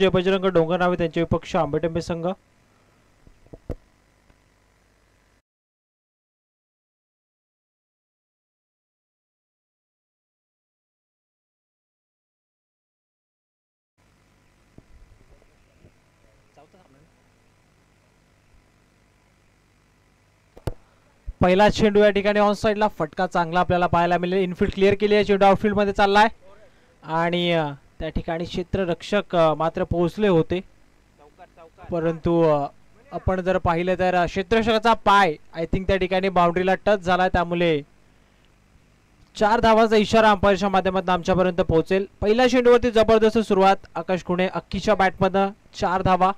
जय बजरंग डोंगरनावे त्यांचे विपक्ष आंबेटेंबे संघ. पहिला चेंडू या ठिकाणी ऑन साइडला फटका चांगला आपल्याला पाहायला मिळेल. इनफील्ड क्लिअर केली आहे, चेंडू आउटफील्ड मध्ये चाललाय आणि त्या ठिकाणी क्षेत्ररक्षक मात्र पोहोचले होते, परंतु आपण जर पाहिलं तर क्षेत्ररक्षकाचा पाय आय थिंक त्या ठिकाणी बाउंड्रीला टच झाला, त्यामुळे 4 धावांचा इशारा अंपायरच्या माध्यमातून आमच्यापर्यंत पोहोचेल. पहिल्या चेंडूवरती जबरदस्त सुरुवात. आकाश खुणे अक्कीच्या बॅटमधनं 4 धावा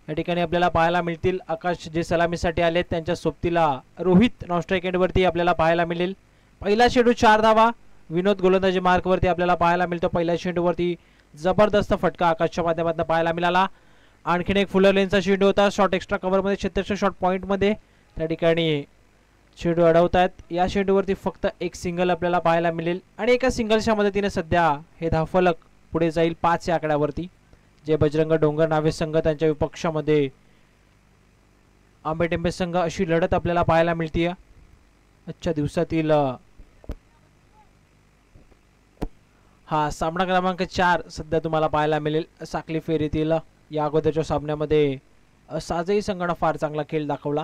या ठिकाणी आपल्याला पाहायला मिळतील. आकाश जे सलामीसाठी आले त्यांच्या सोबतीला रोहित नॉन स्ट्राईक एंडवरती आपल्याला पाहायला मिळेल. पहिला चेंडू 4 धावा. विनोद गोलंदाजी मार्कवरती आपल्याला पाहायला मिळतो. पहिल्या चेंडूवरती जबरदस्त फटका आकाशच्या माध्यमातून पाहायला मिळाला. आणखीन एक फुलर लेनचा चेंडू होता, शॉट एक्स्ट्रा कव्हरमध्ये, क्षेत्ररक्षक शॉट पॉईंटमध्ये त्या ठिकाणी चेंडू अडवतात. या चेंडूवरती फक्त एक सिंगल आपल्याला पाहायला मिळेल आणि एका सिंगलच्या मदतीने सध्या हे धावफलक पुढे जाईल 5 या आकड्यावरती. जे बजरंग डोंगरनावे संघ त्यांच्या विपक्षामध्ये आंबेटेंबे संघ, अशी लढत आपल्याला पाहायला मिळते आजच्या दिवसातील. हा सामना क्रमांक 4 सध्या तुम्हाला पाहायला मिळेल साखली फेरीतील. या अगोदरच्या सामन्यामध्ये साजही संघाने फार चांगला खेळ दाखवला.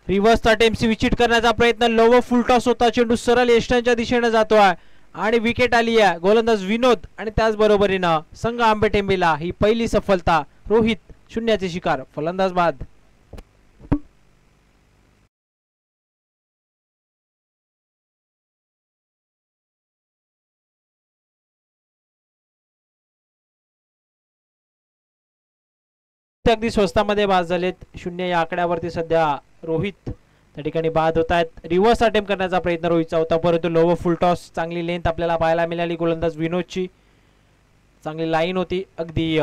रिव्हर्स अटेम्प्ट स्विचिट करण्याचा प्रयत्न, लोवर फुल टॉस होता, चेंडू सरळ यष्टांच्या दिशेने जातोय आणि विकेट आली आहे. गोलंदाज विनोद आणि त्याचबरोबरीनं संघ आंबेटेंबेला ही पहिली सफलता. रोहित 0चे शिकार, फलंदाज बाद. अगदी स्वस्तामध्ये बाद झालेत. 0 या आकड्यावरती सध्या रोहित त्या ठिकाणी बाद होत आहेत. रिव्हर्स अटेम्प्ट करण्याचा प्रयत्न रोहितचा होता, परंतु लोवर फुल टॉस, चांगली लेंथ आपल्याला पाहायला मिळाली. गोलंदाज विनोदची चांगली लाईन होती अगदी.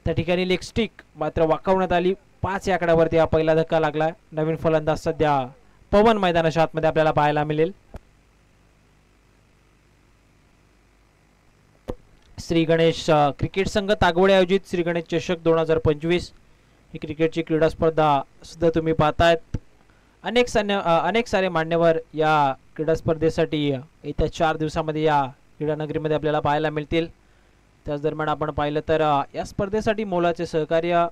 त्या ठिकाणी लेग स्टिक मात्र वाकवण्यात आली. 5 या आकड्यावरती हा पहिला धक्का लागला. नवीन फलंदाज सध्या पवन मैदानाच्या आतमध्ये आपल्याला पाहायला मिळेल. श्री गणेश क्रिकेट संघ तागवडे आयोजित श्री गणेश चषक 2025 ही क्रिकेटची क्रीडा स्पर्धा सुद्धा तुम्ही पाहतायत. अनेक सारे मान्यवर या क्रीडा स्पर्धेसाठी येत्या 4 दिवसामध्ये या क्रीडा नगरीमध्ये आपल्याला पाहायला मिळतील. त्याच दरम्यान आपण पाहिलं तर या स्पर्धेसाठी मोलाचे सहकार्य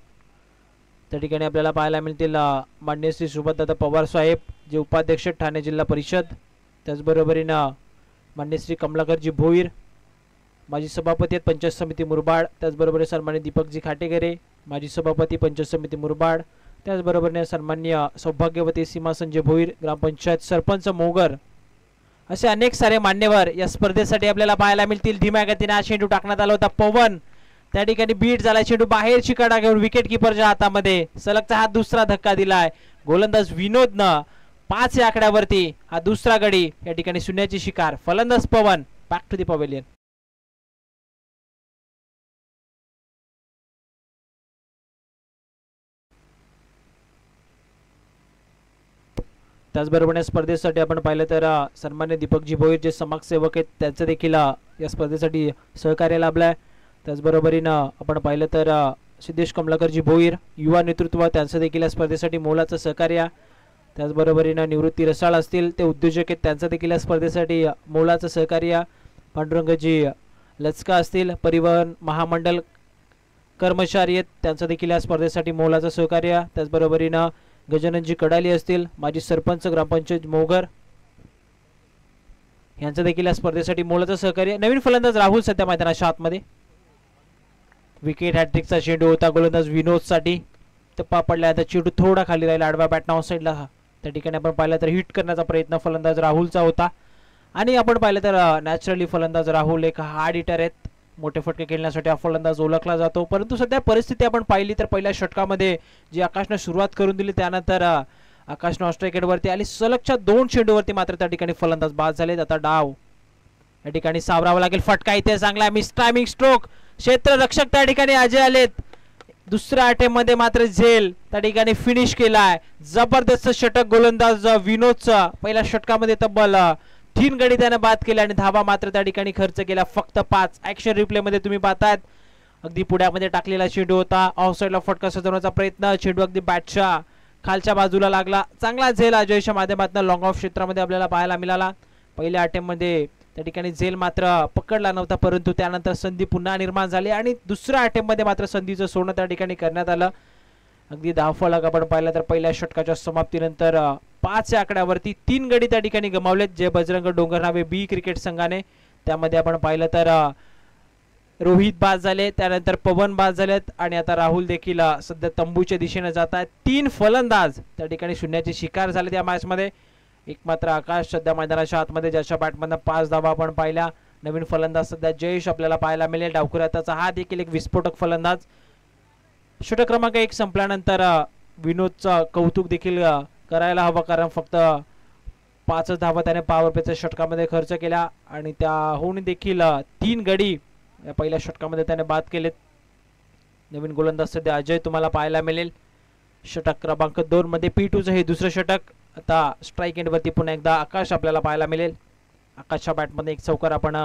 त्या ठिकाणी आपल्याला पाहायला मिळतील. माननीय श्री सुभाषदादा पवार साहेब, जे उपाध्यक्ष ठाणे जिल्हा परिषद, त्याचबरोबरीनं माननीय श्री कमलाकरजी भोईर, माजी सभापती आहेत पंचायत समिती मुरबाड, त्याचबरोबर सन्मान्य दीपकजी खाटेगरे, माजी सभापती पंचायत समिती मुरबाड, त्याचबरोबर सन्मान्य सौभाग्यवती सीमा संजय भोईर, ग्रामपंचायत सरपंच मोगर, असे अनेक सारे मान्यवर या स्पर्धेसाठी आपल्याला पाहायला मिळतील. धीम्या गतीने हा चेंडू टाकण्यात आला होता. पवन त्या ठिकाणी बीट झाला, चेंडू बाहेरची कडा घेऊन विकेट किपरच्या हातामध्ये सलगचा हा दुसरा धक्का दिलाय. गोलंदाज विनोदनं 5 या आकड्यावरती हा दुसरा गडी या ठिकाणी 0ची शिकार. फलंदाज पवन, बॅक टू द पवेलियन. त्याचबरोबर या स्पर्धेसाठी आपण पाहिलं तर सन्मान्य दीपकजी भोईर, जे समाजसेवक आहेत, त्यांचं देखील या स्पर्धेसाठी सहकार्य लाभलंय. त्याचबरोबरीनं आपण पाहिलं तर सिद्धेश कमलाकरजी भोईर, युवा नेतृत्व, त्यांचं देखील या स्पर्धेसाठी मोलाचं सहकार्य. त्याचबरोबरीनं निवृत्ती रसाळ असतील, ते उद्योजक आहेत, त्यांचं देखील या स्पर्धेसाठी मोलाचं सहकार्य. पांडुरंगजी लचका असतील, परिवहन महामंडळ कर्मचारी आहेत, त्यांचं देखील या स्पर्धेसाठी मोलाचं सहकार्य. त्याचबरोबरीनं गजाननजी कडाली असतील, माजी सरपंच ग्रामपंचायत मोगर, यांचं देखील या स्पर्धेसाठी मोलाचं सहकार्य. नवीन फलंदाज राहुल सध्या मैदानाच्या आतमध्ये. विकेट हॅट्रिकचा चेंडू होता गोलंदाज विनोदसाठी, टप्पा पडला. आता चेंडू थोडा खाली राहिला आडव्या बॅटना ऑफ साईडला. त्या ठिकाणी आपण पाहिलं तर हिट करण्याचा प्रयत्न फलंदाज राहुलचा होता आणि आपण पाहिलं तर नॅचरली फलंदाज राहुल एक हार्ड हिटर आहेत, मोठे फटके खेळण्यासाठी हा फलंदाज ओळखला जातो. परंतु सध्या परिस्थिती आपण पाहिली तर पहिल्या षटकामध्ये जी आकाशने सुरुवात करून दिली, त्यानंतर आकाश नॉन स्ट्राईक एंडवरती आली. सलगच्या 2 चेंडूवरती मात्र त्या ठिकाणी फलंदाज बाद झाले. आता डाव या ठिकाणी सावरावा लागेल. फटका इथे चांगला, मिस टायमिंग स्ट्रोक. क्षेत्ररक्षक त्या ठिकाणी अजय आलेत. दुसऱ्या अटेम्प्ट मध्ये मात्र झेल त्या ठिकाणी फिनिश केलाय. जबरदस्त षटक गोलंदाज विनोदचा. पहिल्या षटकामध्ये तब्बल 3 गडी त्याने बाद केले आणि धावा मात्र त्या ठिकाणी खर्च केला फक्त 5. ऍक्शन रिप्ले मध्ये तुम्ही पाहतायत अगदी पुढ्यामध्ये टाकलेला चेंडू होता, ऑफ साईडला फटका सजवण्याचा प्रयत्न, चेंडू अगदी बॅटच्या खालच्या बाजूला लागला, चांगला झेल अजयच्या माध्यमातून लॉंग ऑफ क्षेत्रामध्ये आपल्याला पाहायला मिळाला. पहिल्या अटेम्प्ट मध्ये त्या ठिकाणी झेल मात्र पकडला नव्हता, परंतु त्यानंतर संधी पुन्हा निर्माण झाली आणि दुसऱ्या अटेम्प्ट मध्ये मात्र संधीचं सोडणं त्या ठिकाणी करण्यात आलं. अगदी धावफलक आपण पाहिलं तर पहिल्या षटकाच्या समाप्तीनंतर 5 या आकड्यावरती 3 गडी त्या ठिकाणी गमावलेत जय बजरंग डोंगरनावे बी क्रिकेट संघाने. त्यामध्ये आपण पाहिलं तर रोहित बाद झाले, त्यानंतर पवन बाद झालेत आणि आता राहुल देखील सध्या तंबूच्या दिशेने जात आहेत. 3 फलंदाज त्या ठिकाणी शून्याची शिकार झाले त्या मॅच मध्ये. एक मात्र आकाश सध्या मैदानाच्या आतमध्ये, ज्याच्या बॅटमधून 5 धावा आपण पाहिल्या. नवीन फलंदाज सध्या जयेश आपल्याला पाहायला मिळेल. डावखुऱ्याचा हा देखील एक विस्फोटक फलंदाज. षटक क्रमांक 1 संपल्यानंतर विनोदचं कौतुक देखील करायला हवं, कारण फक्त 5 धावा त्याने पॉवर प्लेच्या षटकामध्ये खर्च केल्या आणि त्याहून देखील 3 गडी या पहिल्या षटकामध्ये त्याने बाद केलेत. नवीन गोलंदाज सध्या अजय तुम्हाला पाहायला मिळेल. षटक क्रमांक 2 मध्ये P2चं हे दुसरं षटक. आता स्ट्राईक एंड वरती पुन्हा एकदा आकाश आपल्याला पाहायला मिळेल. आकाशच्या बॅटमध्ये एक चौकार आपण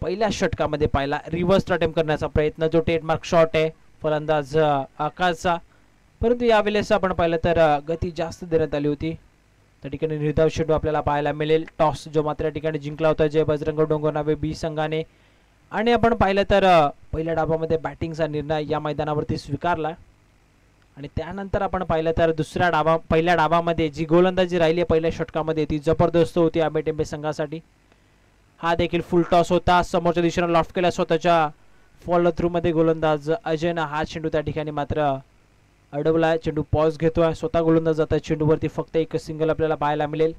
पहिल्या षटकामध्ये पाहिला. रिव्हर्स अटेम्प्ट करण्याचा प्रयत्न, जो टेडमार्क शॉट आहे फलंदाज आकाशचा, परंतु यावेळेस आपण पाहिलं तर गती जास्त देण्यात आली होती. त्या ठिकाणी निर्धाव चेंडू आपल्याला पाहायला मिळेल. टॉस जो मात्र या ठिकाणी जिंकला होता जय बजरंग डोंगरनावे बी संघाने. आणि आपण पाहिलं तर पहिल्या डावामध्ये बॅटिंगचा निर्णय या मैदानावरती स्वीकारला आणि त्यानंतर आपण पाहिलं तर पहिल्या डावामध्ये जी गोलंदाजी राहिली पहिल्या षटकामध्ये ती जबरदस्त होती आंबेटेंबे संघासाठी. हा देखील फुल टॉस होता, समोरच्या दिशेने लॉफ्ट केला स्वतःच्या फॉलो थ्रू मध्ये गोलंदाज अजयनं हा चेंडू त्या ठिकाणी मात्र अडवला. चेंडू पॉज घेतोय, स्वतः गोलंदाज जातात चेंडूवरती. फक्त एक सिंगल आपल्याला पाहायला मिळेल.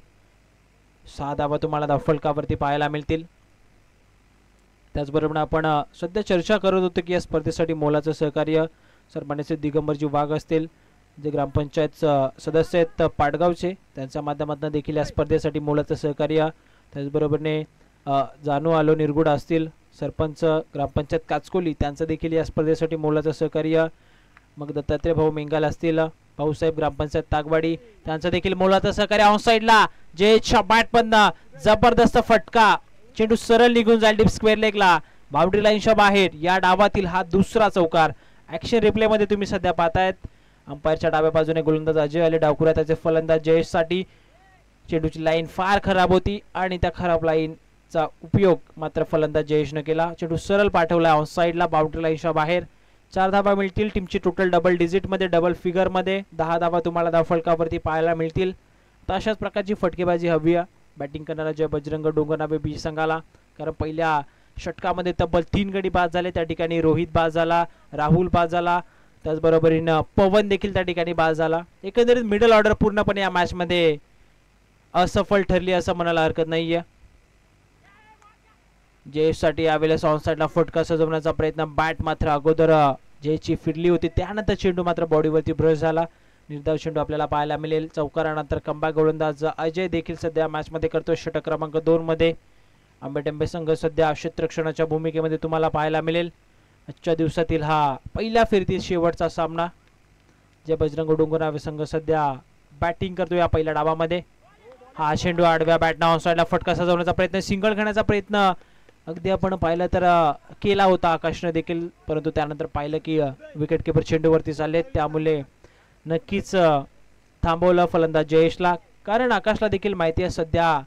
6 धावा तुम्हाला धावफलकावरती पाहायला मिळतील. त्याचबरोबर आपण सध्या चर्चा करत होतो की या स्पर्धेसाठी मोलाचं सहकार्य सन्मान्य दिगंबरजी वाघ असतील, जे ग्रामपंचायत सदस्य आहेत पाटगावचे, त्यांच्या माध्यमातून देखील या स्पर्धेसाठी मोलाचं सहकार्य. त्याचबरोबरने जानू आलो निरगुडा असतील, सरपंच ग्रामपंचायत काचकोली, त्यांचं देखील या स्पर्धेसाठी मोलाचं सहकार्य. मग दत्तात्रय भाऊ मेंगाल असतील, भाऊसाहेब ग्रामपंचायत तागवाडी, त्यांचं देखील मोलाचं सहकार्य. ऑन साईडला जयेशच्या बॅटमधनं जबरदस्त फटका, चेंडू सरळ निघून जाईल डीप स्क्वेअर लेगला, बाउंड्री लाईनच्या बाहेर. या डावातील हा दुसरा चौकार. ऍक्शन रिप्ले मध्ये तुम्ही सध्या पाहतायत. अंपायरच्या डाव्या बाजूने गोलंदाज अजय आले, डावखुऱ्या त्याचे फलंदाज जयेश साठी. चेंडूची लाईन फार खराब होती आणि त्या खराब लाईनचा उपयोग मात्र फलंदाज जयेशने केला. चेंडू सरळ पाठवला ऑन साईडला बाउंड्री लाईनच्या बाहेर. 4 धावा मिळतील. टीमची टोटल डबल डिजिट मध्ये, डबल फिगर मध्ये 10 धावा तुम्हाला धावफलकावरती पाहायला मिळतील. तर अशाच प्रकारची फटकेबाजी हवी आहे बॅटिंग करणारा जय बजरंग डोंगरनावे बी संघाला, कारण पहिल्या षटकामध्ये तब्बल 3 गडी बाद झाले. त्या ठिकाणी रोहित बाद झाला, राहुल बाद झाला, त्याचबरोबरीनं पवन देखील त्या ठिकाणी बाद झाला. एकंदरीत मिडल ऑर्डर पूर्णपणे या मॅच मध्ये असफल ठरली असं म्हणायला हरकत नाहीये. जयेशसाठी यावेळेस ऑन साईडला फटका सजवण्याचा प्रयत्न, बॅट मात्र अगोदर जयची फिरली होती, त्यानंतर चेंडू मात्र बॉडीवरती ब्रश झाला. निर्धाव चेंडू आपल्याला पाहायला मिळेल. चौकारानंतर कंबॅक गोलंदाज अजय देखील सध्या मॅच मध्ये करतोय. षटक क्रमांक 2 मध्ये आंबेटेंबे संघ सध्या क्षेत्ररक्षणाच्या भूमिकेमध्ये तुम्हाला पाहायला मिळेल. आजच्या दिवसातील हा पहिल्या फेरीतील शेवटचा सामना. जय बजरंग डोंगरनावे संघ सध्या बॅटिंग करतो या पहिल्या डावामध्ये. हा चेंडू आडव्या बॅटना ऑन साईडला फटका सजवण्याचा प्रयत्न, सिंगल घेण्याचा प्रयत्न अगदी आपण पाहिलं तर केला होता आकाशने देखील, परंतु त्यानंतर पाहिलं की विकेट किपर चेंडूवरती चालले, त्यामुळे नक्कीच थांबवलं फलंदाज जयेशला. कारण आकाशला देखील माहिती आहे सध्या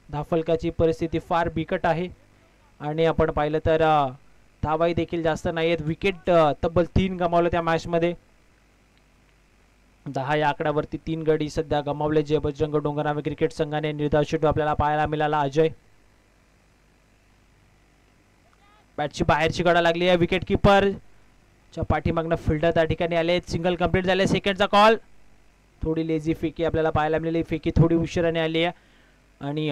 धावफलकाची परिस्थिती फार बिकट आहे आणि आपण पाहिलं तर धावाही देखील जास्त नाहीयेत. विकेट तब्बल 3 गमावले त्या मॅच मध्ये. 10 या आकड्यावरती 3 गडी सध्या गमावले जय बजरंग डोंगरनावे क्रिकेट संघाने. निर्धाव चेंडू आपल्याला पाहायला मिळाला अजय. बॅटची बाहेरची गडा लागली आहे. विकेट किपर च्या पाठीमागनं फिल्डर त्या ठिकाणी आले. सिंगल कंप्लीट झाले. सेकंडचा कॉल. थोडी लेझी फेकी आपल्याला पाहायला मिळाली. फेकी थोडी उशिराने आली आहे आणि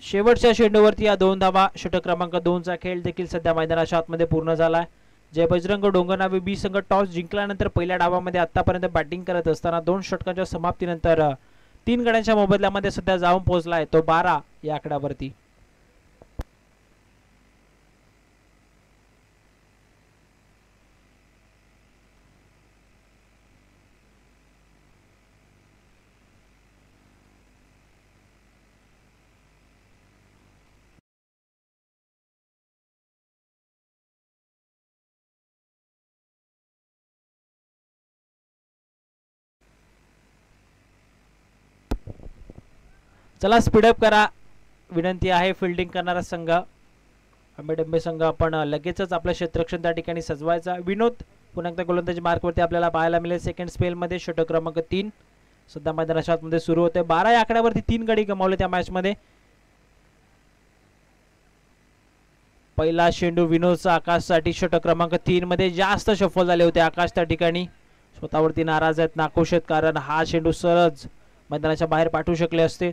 शेवटच्या चेंडूवरती या 2 धावा. षटक क्रमांक 2 चा खेळ देखील सध्या मैदानाच्या आतमध्ये पूर्ण झाला आहे. जय बजरंग डोंगरनावे बी संघ टॉस जिंकल्यानंतर पहिल्या डावामध्ये आतापर्यंत बॅटिंग करत असताना 2 षटकांच्या समाप्तीनंतर 3 गड्यांच्या मोबदल्यामध्ये सध्या जाऊन पोहोचलाय तो 12 या आकड्यावरती. चला स्पीडअप करा, विनंती आहे. फिल्डिंग करणारा संघ आंबेडंबे संघ आपण लगेचच आपलं क्षेत्ररक्षण त्या ठिकाणी सजवायचा. विनोद पुन्हा एकदा गोलंदाजी मार्कवरती आपल्याला पाहायला मिळेल. सेकंड स्पेलमध्ये षटक क्रमांक 3 सध्या मैदानाच्या आतमध्ये सुरू होते. 12 या आकड्यावरती 3 गडी गमावले त्या मॅच मध्ये. पहिला चेंडू विनोदचा आकाशसाठी षटक क्रमांक 3 मध्ये जास्त सफल झाले होते आकाश त्या ठिकाणी. स्वतःवरती नाराज आहेत, नाखुश आहेत, कारण हा चेंडू सहज मैदानाच्या बाहेर पाठवू शकले असते.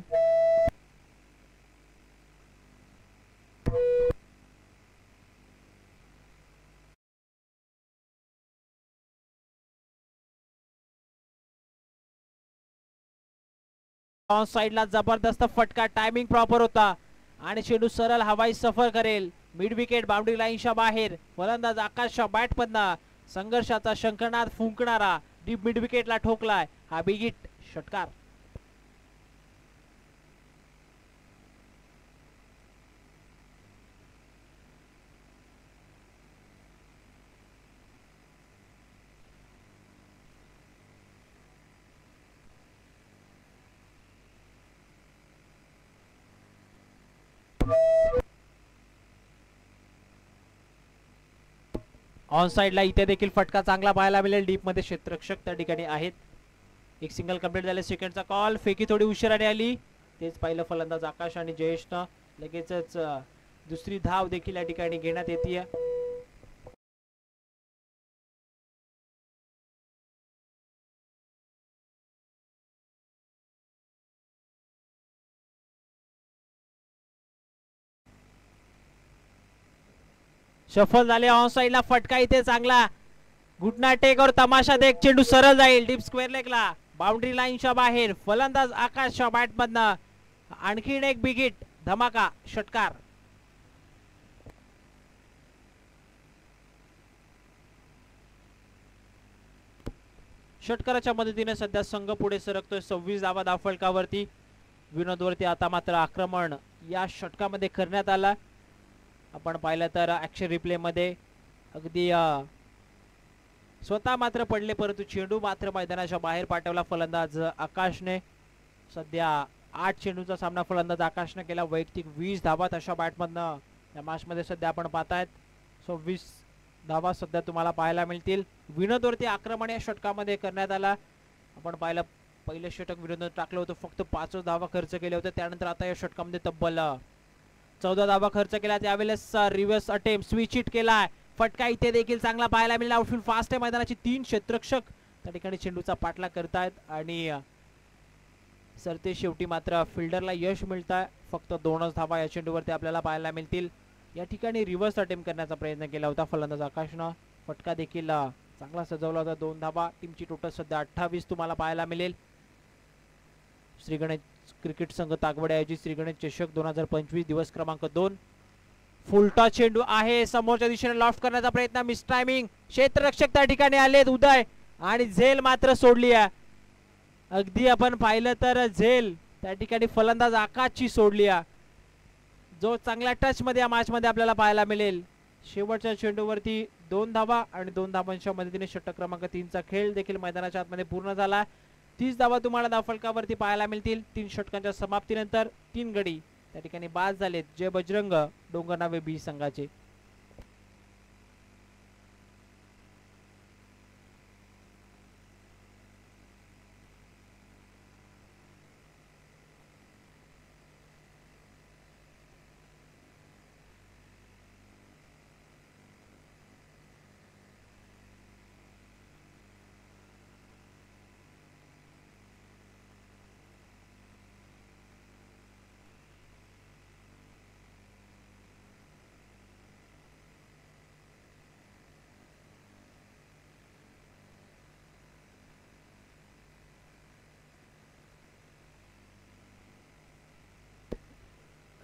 ऑन साइडला जबरदस्त फटका, टायमिंग प्रॉपर होता आणि चेंडू सरळ हवाई सफर करेल. मिड विकेट बाउंड्री लाईनच्या बाहेर. फलंदाज आकाशच्या बॅटमधनं संघर्षाचा शंखनाद फुंकणारा डीप मिड विकेटला ठोकलाय. हा बिग हिट षटकार. ऑन साइडला इथे देखील फटका चांगला पाहायला मिळेल. डीप मध्ये क्षेत्ररक्षक त्या ठिकाणी आहेत. एक सिंगल कंप्लीट झाले. सेकंडचा कॉल, फेकी थोडी उशिराने आली. तेच पाहिलं फलंदाज आकाश आणि जयेशनं. लगेचच दुसरी धाव देखील या ठिकाणी घेण्यात येते. सफल झाले. ऑन साइडला फटका इथे चांगला. घुटना टेक और तमाशा देख, चेंडू सरळ जाईल डीप स्क्वेअर लेगला बाउंड्री लाईनच्या बाहेर. फलंदाज आकाशच्या बॅटमधनं आणखीन एक बिग हिट, धमाका षटकार. षटकाराच्या मदतीने सध्या संघ पुढे सरकतोय 26 धावा धावफलकावरती. विनोदवरती आता मात्र आक्रमण या षटकामध्ये करण्यात आला. आपण पाहिलं तर ऍक्शन रिप्ले मध्ये अगदी स्वतः मात्र पडले, परंतु चेंडू मात्र मैदानाच्या बाहेर पाठवला फलंदाज आकाशने. सध्या 8 चेंडूचा सामना फलंदाज आकाशने केला. वैयक्तिक 20 धावा अशा बॅटमधनं या मॅच मध्ये सध्या आपण पाहतायत. 26 धावा सध्या तुम्हाला पाहायला मिळतील. विनोदवरती आक्रमण या षटकामध्ये करण्यात आला. आपण पाहिलं पहिले षटक विनोदने टाकलं होतं, फक्त 5 धावा खर्च केले होते. त्यानंतर आता या षटकामध्ये तब्बल 14 धावा खर्च केला. त्यावेळेस रिव्हर्स अटेम्प्ट स्विच हिट केलाय. फटका इथे देखील चांगला पाहायला मिळाला. आउटफील्ड फास्ट आहे मैदानाची. 3 क्षेत्ररक्षक त्या ठिकाणी चेंडूचा पाठलाग करतायत आणि सरते शेवटी मात्र फिल्डरला यश मिळत आहे. फक्त 2च धावा या चेंडूवरती आपल्याला पाहायला मिळतील. या ठिकाणी रिव्हर्स अटेम्प्ट करण्याचा प्रयत्न केला होता फलंदाज आकाशनं. फटका देखील चांगला सजवला होता. 2 धावा. टीमची टोटल सध्या 28 तुम्हाला पाहायला मिळेल. श्री गणेश क्रिकेट संघ तागवडे आयोजित श्री गणेश चषक 2025 दिवस क्रमांक 2. फुलटा चेंडू आहे. समोरच्या दिशेने लॉफ्ट करण्याचा प्रयत्न, मिस टायमिंग. क्षेत्ररक्षक त्या ठिकाणी आलेत उदय आणि झेल मात्र सोडली आहे. अगदी आपण पाहिलं तर झेल त्या ठिकाणी फलंदाज आकाशची सोडली आहे, जो चांगल्या टच मध्ये या मॅच मध्ये आपल्याला पाहायला मिळेल. शेवटच्या चेंडूवरती 2 धावा आणि 2 धावांच्या मदतीने षटक क्रमांक 3 चा खेळ देखील मैदानाच्या आतमध्ये पूर्ण झाला. 30 धावा तुम्हाला धावफलकावरती पाहायला मिळतील. 3 षटकांच्या समाप्तीनंतर 3 गडी त्या ठिकाणी बाद झालेत. जय बजरंग डोंगरनावे बी संघाचे.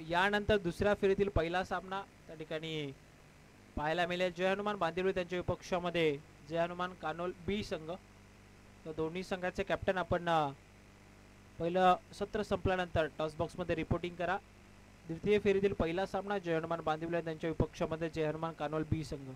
यानंतर दुसऱ्या फेरीतील पहिला सामना त्या ठिकाणी पाहायला मिळेल. जय हनुमान बांदिवली त्यांच्या विपक्षामध्ये जय हनुमान कानोल बी संघ. तर दोन्ही संघाचे कॅप्टन आपण पहिलं सत्र संपल्यानंतर टॉस बॉक्स मध्ये रिपोर्टिंग करा. द्वितीय फेरीतील पहिला सामना जय हनुमान बांदिवली त्यांच्या विपक्षामध्ये जय हनुमान कानोल बी संघ.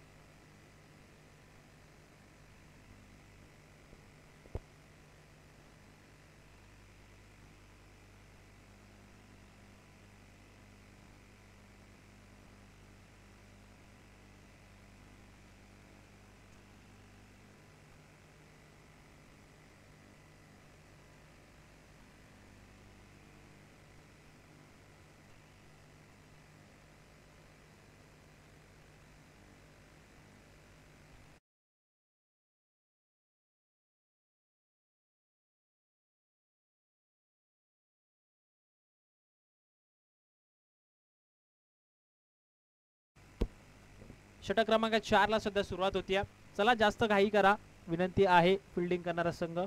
षटक क्रमांक 4 ला सध्या सुरुवात होती. चला जास्त घाई करा विनंती आहे फिल्डिंग करणारा संघ.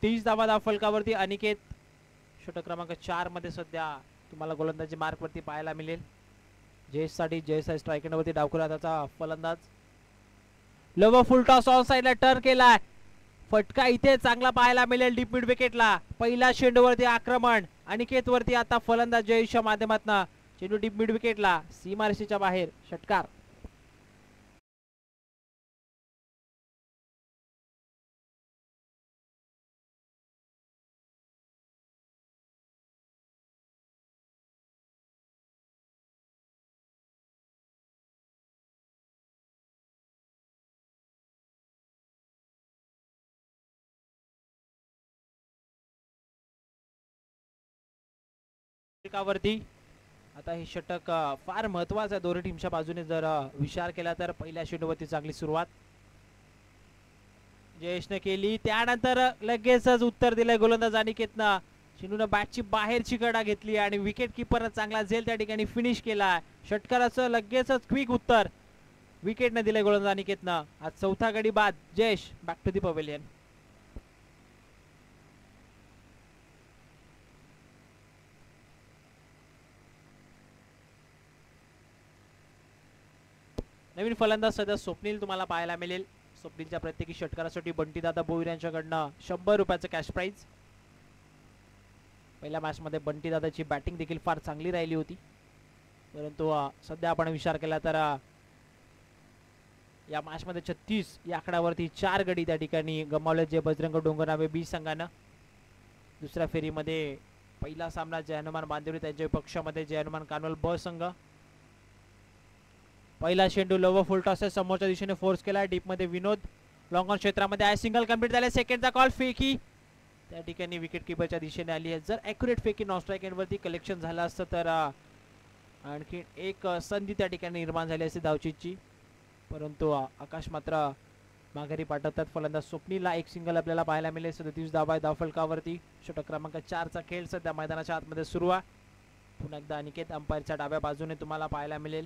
30 धावा फलकावरती अनिकेत. षटक क्रमांक 4 मध्ये सध्या तुम्हाला गोलंदाजी मार्क वरती पाहायला मिळेल. जयेश साठी जयेश स्ट्राईक वरती डावखुराचा फलंदाज. लव फुल टॉस ऑन साइडला टर्न केलाय. फटका इथे चांगला पाहायला मिळेल डीप मिड विकेटला. पहिला चेंडूवरती आक्रमण अनिकेत वरती. आता फलंदाज जयेशच्या माध्यमातून चेंडू डीप मिड विकेटला सीमारेषेच्या बाहेर. षटकार. वरती आता हे षटक फार महत्वाचं आहे दोन्ही टीमच्या बाजूने. जर विचार केला तर पहिल्या चेंडूवरती चांगली सुरुवात जयेशने केली. त्यानंतर लगेचच उत्तर दिलंय गोलंदाज अनिकेतनं. चेंडूने बॅटची बाहेरची कडा घेतली आणि विकेट किपर चांगला झेल त्या ठिकाणी फिनिश केला. षटकाराचं लगेचच क्विक उत्तर विकेटने दिलंय गोलंदाज अनिकेतनं. आज चौथा गडी बाद. Jayesh back to the pavilion. नवीन फलंदाज सध्या स्वप्नील तुम्हाला पाहायला मिळेल. स्वप्नीलच्या प्रत्येकी षटकारासाठी बंटीदादा भोईर यांच्याकडनं 100 रुपयाचं कॅश प्राइज. पहिल्या मॅच मध्ये बंटीदादाची बॅटिंग देखील फार चांगली राहिली होती. परंतु सध्या आपण विचार केला तर या मॅच मध्ये 36 या आकड्यावरती 4 गडी त्या ठिकाणी गमावले जे बजरंग डोंगरनावे बी संघानं. दुसऱ्या फेरीमध्ये पहिला सामना जय हनुमान बांदिवली त्यांच्या पक्षामध्ये जय हनुमान कानवल ब संघ. पहिला चेंडू लव फुल टॉस समोरच्या दिशेने फोर्स केला. डीप मध्ये विनोद लॉंग ऑन क्षेत्रामध्ये आहे. सिंगल कंप्लीट झाले. सेकंडचा कॉल फेकी त्या ठिकाणी विकेट किपरच्या दिशेने आली आहे. जर ॲक्युरेट फेकी नॉन स्ट्राईक एंडवरती कलेक्शन झालं असतं तर आणखी एक संधी त्या ठिकाणी निर्माण झाली असती धावचीची. परंतु आकाश मात्र माघारी पाठवतात. फलंदाज स्वप्नीलला एक सिंगल आपल्याला पाहायला मिळेल. 37 धावा आहे धावफलकावरती. षटक क्रमांक 4 चा खेळ सध्या मैदानाच्या आतमध्ये सुरू आहे. पुन्हा एकदा अनिकेत अंपायरच्या डाव्या बाजूने तुम्हाला पाहायला मिळेल.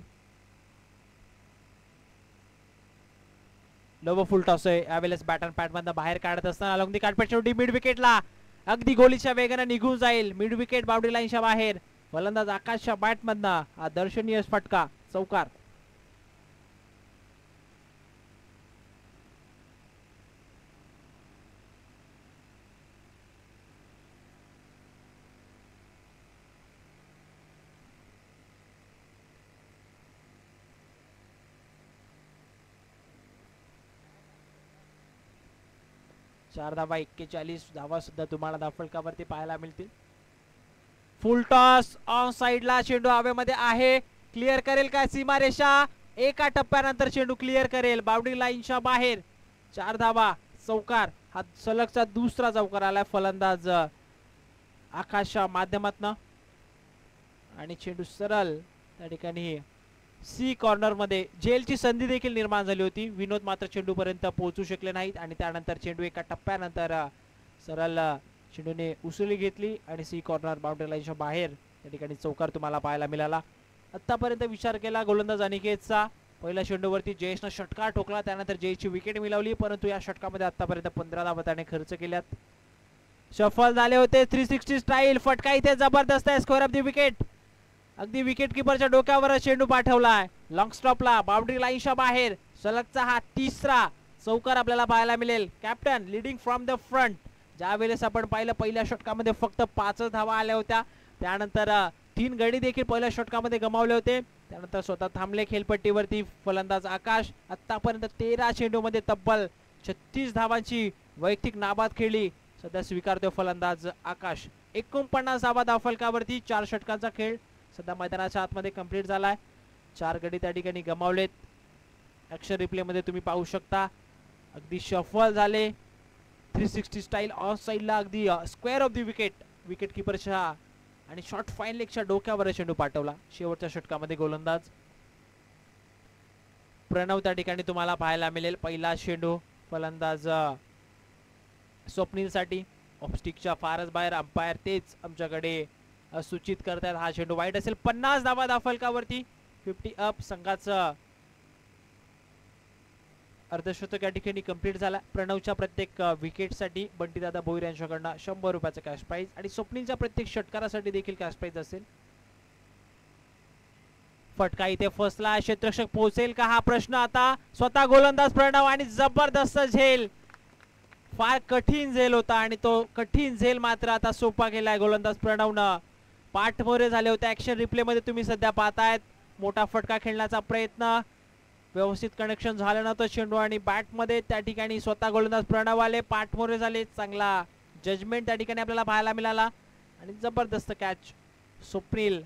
लव फुल टॉस आहे. यावेळेस बॅटन पॅट मधून बाहेर काढत असताना अलॉंग दी काटपेट शेवटी मिड विकेटला अगदी गोलीच्या वेगाने निघून जाईल. मिड विकेट बाउंड्री लाईनच्या बाहेर. फलंदाज आकाशच्या बॅट मधनं हा दर्शनीय फटका. चौकार. चार धावा 41 धावा सुद्धा तुम्हाला धावफलकावरती पाहायला मिळतील. फुल टॉस ऑन साइडला चेंडू हवेमध्ये आहे. क्लिअर करेल का सीमारेषा. एका टप्प्यानंतर चेंडू क्लिअर करेल बाउंड्री लाईनच्या बाहेर. 4 धावा. चौकार. हा सलगचा दुसरा चौकार आलाय फलंदाज आकाशच्या माध्यमातून आणि चेंडू सरळ त्या ठिकाणी सी कॉर्नर मध्ये जेलची संधी देखील निर्माण झाली होती. विनोद मात्र चेंडू पर्यंत पोहोचू शकले नाहीत आणि त्यानंतर चेंडू एका टप्प्यानंतर सरळ चेंडूने उसळी घेतली आणि सी कॉर्नर बाउंड्री लाईनच्या बाहेर त्या ठिकाणी चौकार तुम्हाला पाहायला मिळाला. आतापर्यंत विचार केला गोलंदाज अनिकेतचा. पहिल्या चेंडूवरती जयेशनं षटकार ठोकला. त्यानंतर जयेशची विकेट मिळवली. परंतु या षटकामध्ये आतापर्यंत 15 धावा त्याने खर्च केल्यात. सफल झाले होते. 360 स्टाईल. फटका इथे जबरदस्त आहे. Square of the wicket. अगदी विकेट किपरच्या डोक्यावर चेंडू पाठवलाय. लॉंग स्टॉपला बाउंड्री लाईनच्या बाहेर. सलगचा हा तिसरा चौकार आपल्याला पाहायला मिळेल. Captain leading from the front. ज्या वेळेस आपण पाहिलं पहिल्या षटकामध्ये फक्त 5 धावा आल्या होत्या. त्यानंतर 3 गडी देखील पहिल्या षटकामध्ये गमावले होते. त्यानंतर स्वतः थांबले खेळपट्टीवरती फलंदाज आकाश. आतापर्यंत 13 चेंडूमध्ये तब्बल 36 धावांची वैयक्तिक नाबाद खेळली सध्या स्वीकारतो फलंदाज आकाश. 49 धावा धावफलकावरती. 4 षटकांचा खेळ सध्या मैदानाच्या आतमध्ये कंप्लीट झालाय. 4 गडी त्या ठिकाणी गमावलेत. ऍक्शन रिप्ले मध्ये तुम्ही पाहू शकता अगदी शफल झाले. 360 स्टाईल ऑफ साइडला अगदी square of the wicket. Wicket किपरच्या आणि शॉर्ट फाईन लेगच्या डोक्यावर चेंडू पाठवला. शेवटच्या षटकामध्ये गोलंदाज प्रणव त्या ठिकाणी तुम्हाला पाहायला मिळेल. पहिला चेंडू फलंदाज स्वप्नील साठी ऑफ स्टिकच्या फारच बाहेर. अंपायर तेच आमच्याकडे सूचित करतात हा चेंडू वाईट असेल. 50 धावा धावफलकावरती. 50 अप संघाचं अर्धशतक या ठिकाणी कंप्लीट झाला. प्रणवच्या प्रत्येक विकेटसाठी बंटीदादा भोईर यांच्याकडनं 100 रुपयाचं कॅश प्राइज आणि स्वप्नीलच्या प्रत्येक षटकारासाठी देखील कॅश प्राइज असेल. फटका इथे फसला. क्षेत्ररक्षक पोहोचेल का हा प्रश्न आता. स्वतः गोलंदाज प्रणव आणि जबरदस्त झेल. फार कठीण झेल होता आणि तो कठीण झेल मात्र आता सोपा केलाय गोलंदाज प्रणवनं. पाठमोरे झाले होते. ऍक्शन रिप्ले मध्ये तुम्ही सध्या पाहतायत. मोठा फटका खेळण्याचा प्रयत्न, व्यवस्थित कनेक्शन झालं नव्हतं चेंडू आणि बॅट मध्ये. त्या ठिकाणी स्वतः गोलंदाज प्रणव आले, पाठमोरे झाले. चांगला जजमेंट त्या ठिकाणी आपल्याला पाहायला मिळाला आणि जबरदस्त कॅच. स्वप्नील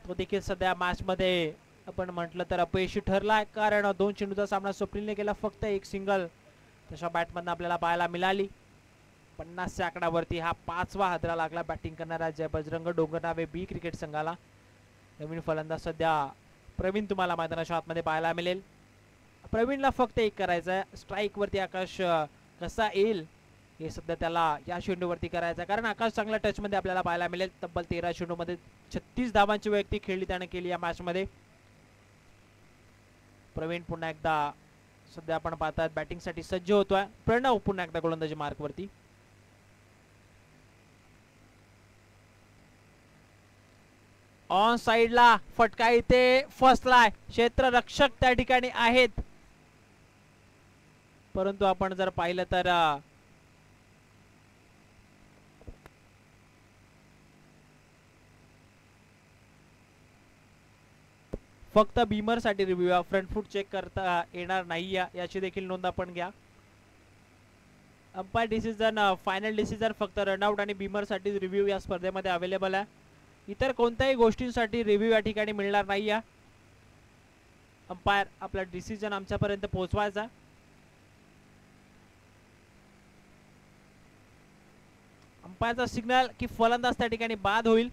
तो देखील सध्या मॅच मध्ये आपण म्हटलं तर अपयशी ठरला, कारण 2 चेंडूचा सामना स्वप्नीलने केला. फक्त एक सिंगल तशा बॅटमधनं आपल्याला पाहायला मिळाली. 50च्या आकड्यावरती हा 5वा हादरा लागला बॅटिंग करणारा जय बजरंग डोंगरनावे बी क्रिकेट संघाला. नवीन फलंदाज सध्या प्रवीण तुम्हाला मैदानाच्या आतमध्ये पाहायला मिळेल. प्रवीणला फक्त एक करायचं आहे. स्ट्राईक वरती आकाश कसा येईल हे सध्या त्याला या चेंडूवरती करायचं आहे, कारण आकाश चांगल्या टच मध्ये आपल्याला पाहायला मिळेल. तब्बल 13 चेंडूमध्ये 36 धावांची वैयक्तिक खेळली त्याने केली या मॅच मध्ये. प्रवीण पुन्हा एकदा सध्या आपण पाहतात बॅटिंग साठी सज्ज होतोय. प्रणव पुन्हा एकदा गोलंदाजी मार्क वरती. ऑन साइडला फटका इथे फसलाय. क्षेत्ररक्षक त्या ठिकाणी आहेत, परंतु आपण जर पाहिलं तर फक्त बीमर साठी रिव्ह्यू, फ्रंट फूट चेक करता येणार नाही याची देखील नोंद आपण घ्या. अंपायर डिसिजन, फायनल डिसिजन फक्त रनआउट आणि बीमर साठी रिव्ह्यू या स्पर्धेमध्ये अवेलेबल आहे. इतर कोणत्याही गोष्टींसाठी रिव्ह्यू या ठिकाणी मिळणार नाही. अंपायर आपला डिसिजन आमच्यापर्यंत पोहोचवायचा. अंपायरचा सिग्नल की फलंदाज त्या ठिकाणी बाद होईल.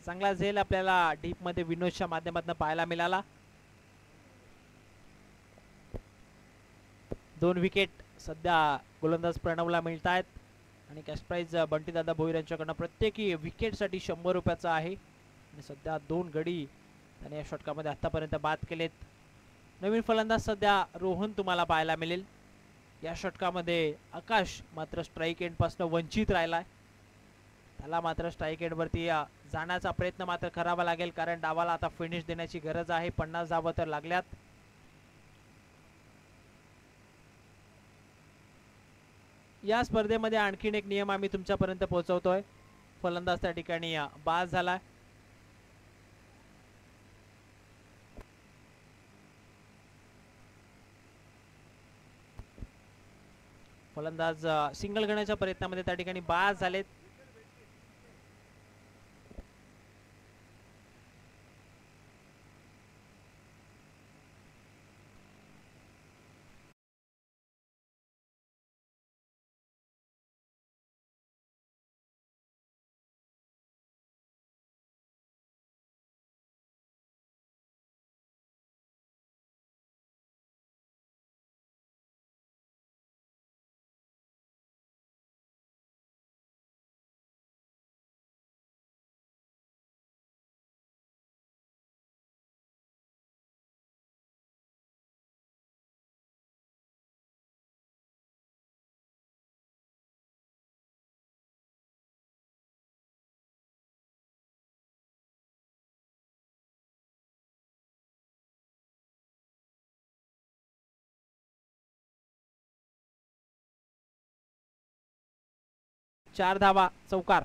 चांगला झेल आपल्याला डीप मध्ये विनोदच्या माध्यमातून पाहायला मिळाला. 2 विकेट सध्या गोलंदाज प्रणवला मिळत आहेत आणि कॅश प्राइज बंटीदादा भोईर यांच्याकडनं प्रत्येकी विकेट साठी 100 रुपयाचा आहे. आणि सध्या 2 गडी त्याने या षटकामध्ये आतापर्यंत बाद केलेत. नवीन फलंदाज सध्या रोहन तुम्हाला पाहायला मिळेल. या षटकामध्ये आकाश मात्र स्ट्राईक एंड पासून वंचित राहिलाय. त्याला मात्र स्ट्राईक एंड वरती जाण्याचा प्रयत्न मात्र करावा लागेल, कारण डावाला आता फिनिश देण्याची गरज आहे. 50 धावा तर लागल्यात. या स्पर्धेमध्ये आणखीन एक नियम आम्ही तुमच्यापर्यंत पोहोचवतोय. फलंदाज त्या ठिकाणी बाद झाला. फलंदाज सिंगल घेण्याच्या प्रयत्नामध्ये त्या ठिकाणी बाद झालेत. चार धावा चौकार.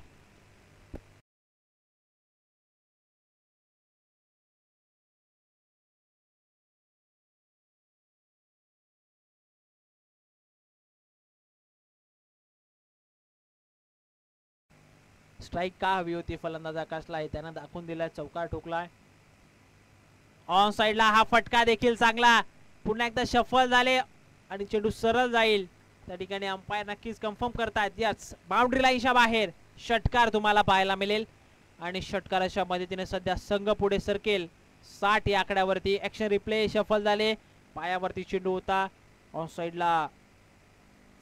स्ट्राईक का हवी होती फलंदाज आकाशला हे त्यानं दाखवून दिलाय. चौकार ठोकलाय. ऑन साइडला हा फटका देखील चांगला. पुन्हा एकदा शफल झाले आणि चेंडू सरळ जाईल. त्या ठिकाणी अंपायर नक्कीच कन्फर्म करतात. यस, बाउंड्री लाईनच्या बाहेर षटकार तुम्हाला पाहायला मिळेल आणि षटकाराच्या मदतीने सध्या संघ पुढे सरकेल. 60 या आकड्यावरती. ऍक्शन रिप्ले, शफल झाले, पायावरती चेंडू होता. ऑन साइडला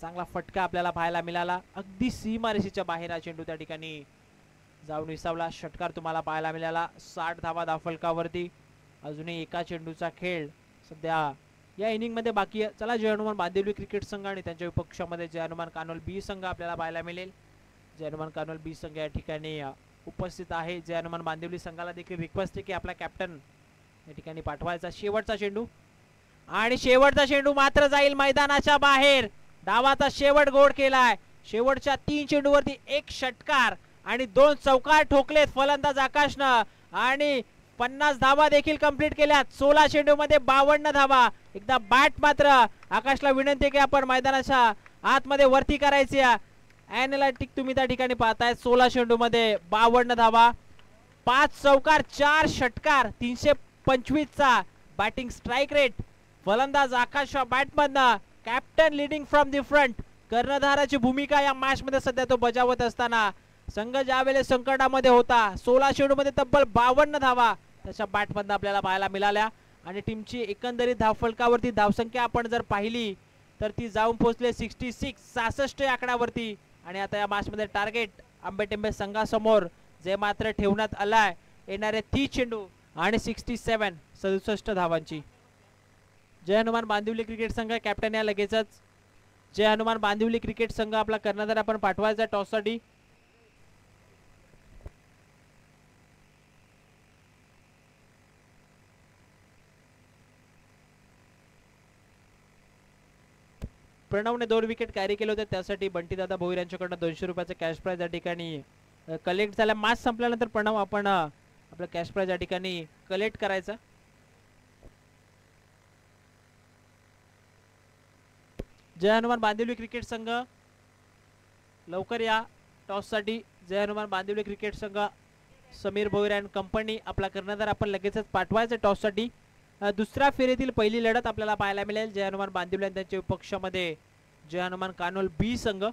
चांगला फटका आपल्याला पाहायला मिळाला. अगदी सीमारेषेच्या बाहेर हा चेंडू त्या ठिकाणी जाऊन विसावला. षटकार तुम्हाला पाहायला मिळाला. 60 धावा धावफलकावरती. अजूनही एका चेंडूचा खेळ सध्या या इनिंग मध्ये बाकी आहे. चला जय हनुमान बांदिवली क्रिकेट संघ आणि त्यांच्या विपक्षामध्ये जय हनुमान कानोल बी संघ आपल्याला पाहायला मिळेल. जय हनुमान कानोल बी संघ या ठिकाणी उपस्थित आहे. जय हनुमान बांदिवली संघाला देखील रिक्वेस्ट आहे की आपला कॅप्टन या ठिकाणी पाठवायचा. शेवटचा चेंडू आणि शेवटचा चेंडू मात्र जाईल मैदानाच्या बाहेर. डावाचा शेवट गोड केलाय. शेवटच्या 3 चेंडूवरती 1 षटकार आणि 2 चौकार ठोकलेत फलंदाज आकाशनं आणि 50 धावा देखील कंप्लीट केल्यात. 16 चेंडू मध्ये 52 धावा. एकदा बॅट मात्र आकाशला विनंती की आपण मैदानाच्या आतमध्ये वरती करायची. ॲनालिटिक तुम्ही त्या ठिकाणी पाहताय. 16 चेंडू मध्ये 52 धावा, 5 चौकार, 4 षटकार, 325 चा बॅटिंग स्ट्राइक रेट. फलंदाज आकाश बॅटमधनं captain leading from the front. कर्णधाराची भूमिका या मॅच मध्ये सध्या तो बजावत असताना संघ ज्यावेळेस संकटामध्ये होता 16 चेंडू मध्ये तब्बल 52 धावा त्याच्या बॅटमधनं आपल्याला पाहायला मिळाल्या. आणि टीमची एकंदरीत धावफलकावरती धावसंख्या आपण जर पाहिली तर ती जाऊन पोहोचले 66 या आकड्यावरती. आणि आता या मॅच मध्ये टार्गेट आंबेटिंबे संघासमोर जे मात्र ठेवण्यात आलाय येणारे 30 चेंडू आणि 67 धावांची. जय हनुमान बांदिवली क्रिकेट संघ कॅप्टन या लगेचच. जय हनुमान बांदिवली क्रिकेट संघ आपला कर्णधार आपण पाठवायचा टॉस साठी. प्रणवने 2 विकेट कॅरी केले होते. त्यासाठी बंटी दादा भोईर यांच्याकडून 200 रुपयाचं कॅश प्राइज या ठिकाणी कलेक्ट झाला. मॅच संपल्यानंतर प्रणव आपण आपलं कॅश प्राइज या ठिकाणी कलेक्ट करायचं. जय हनुमान बांदिवली क्रिकेट संघ लवकर या टॉस साठी. जय हनुमान बांदिवली क्रिकेट संघ समीर भोईर अँड कंपनी आपला कर्णधार आपण लगेचच पाठवायचं टॉस साठी. दुसऱ्या फेरीतील पहिली लढत आपल्याला पाहायला मिळेल जय हनुमान बांदिवली आणि त्यांच्या विपक्षामध्ये जय हनुमान कानोल बी संघ.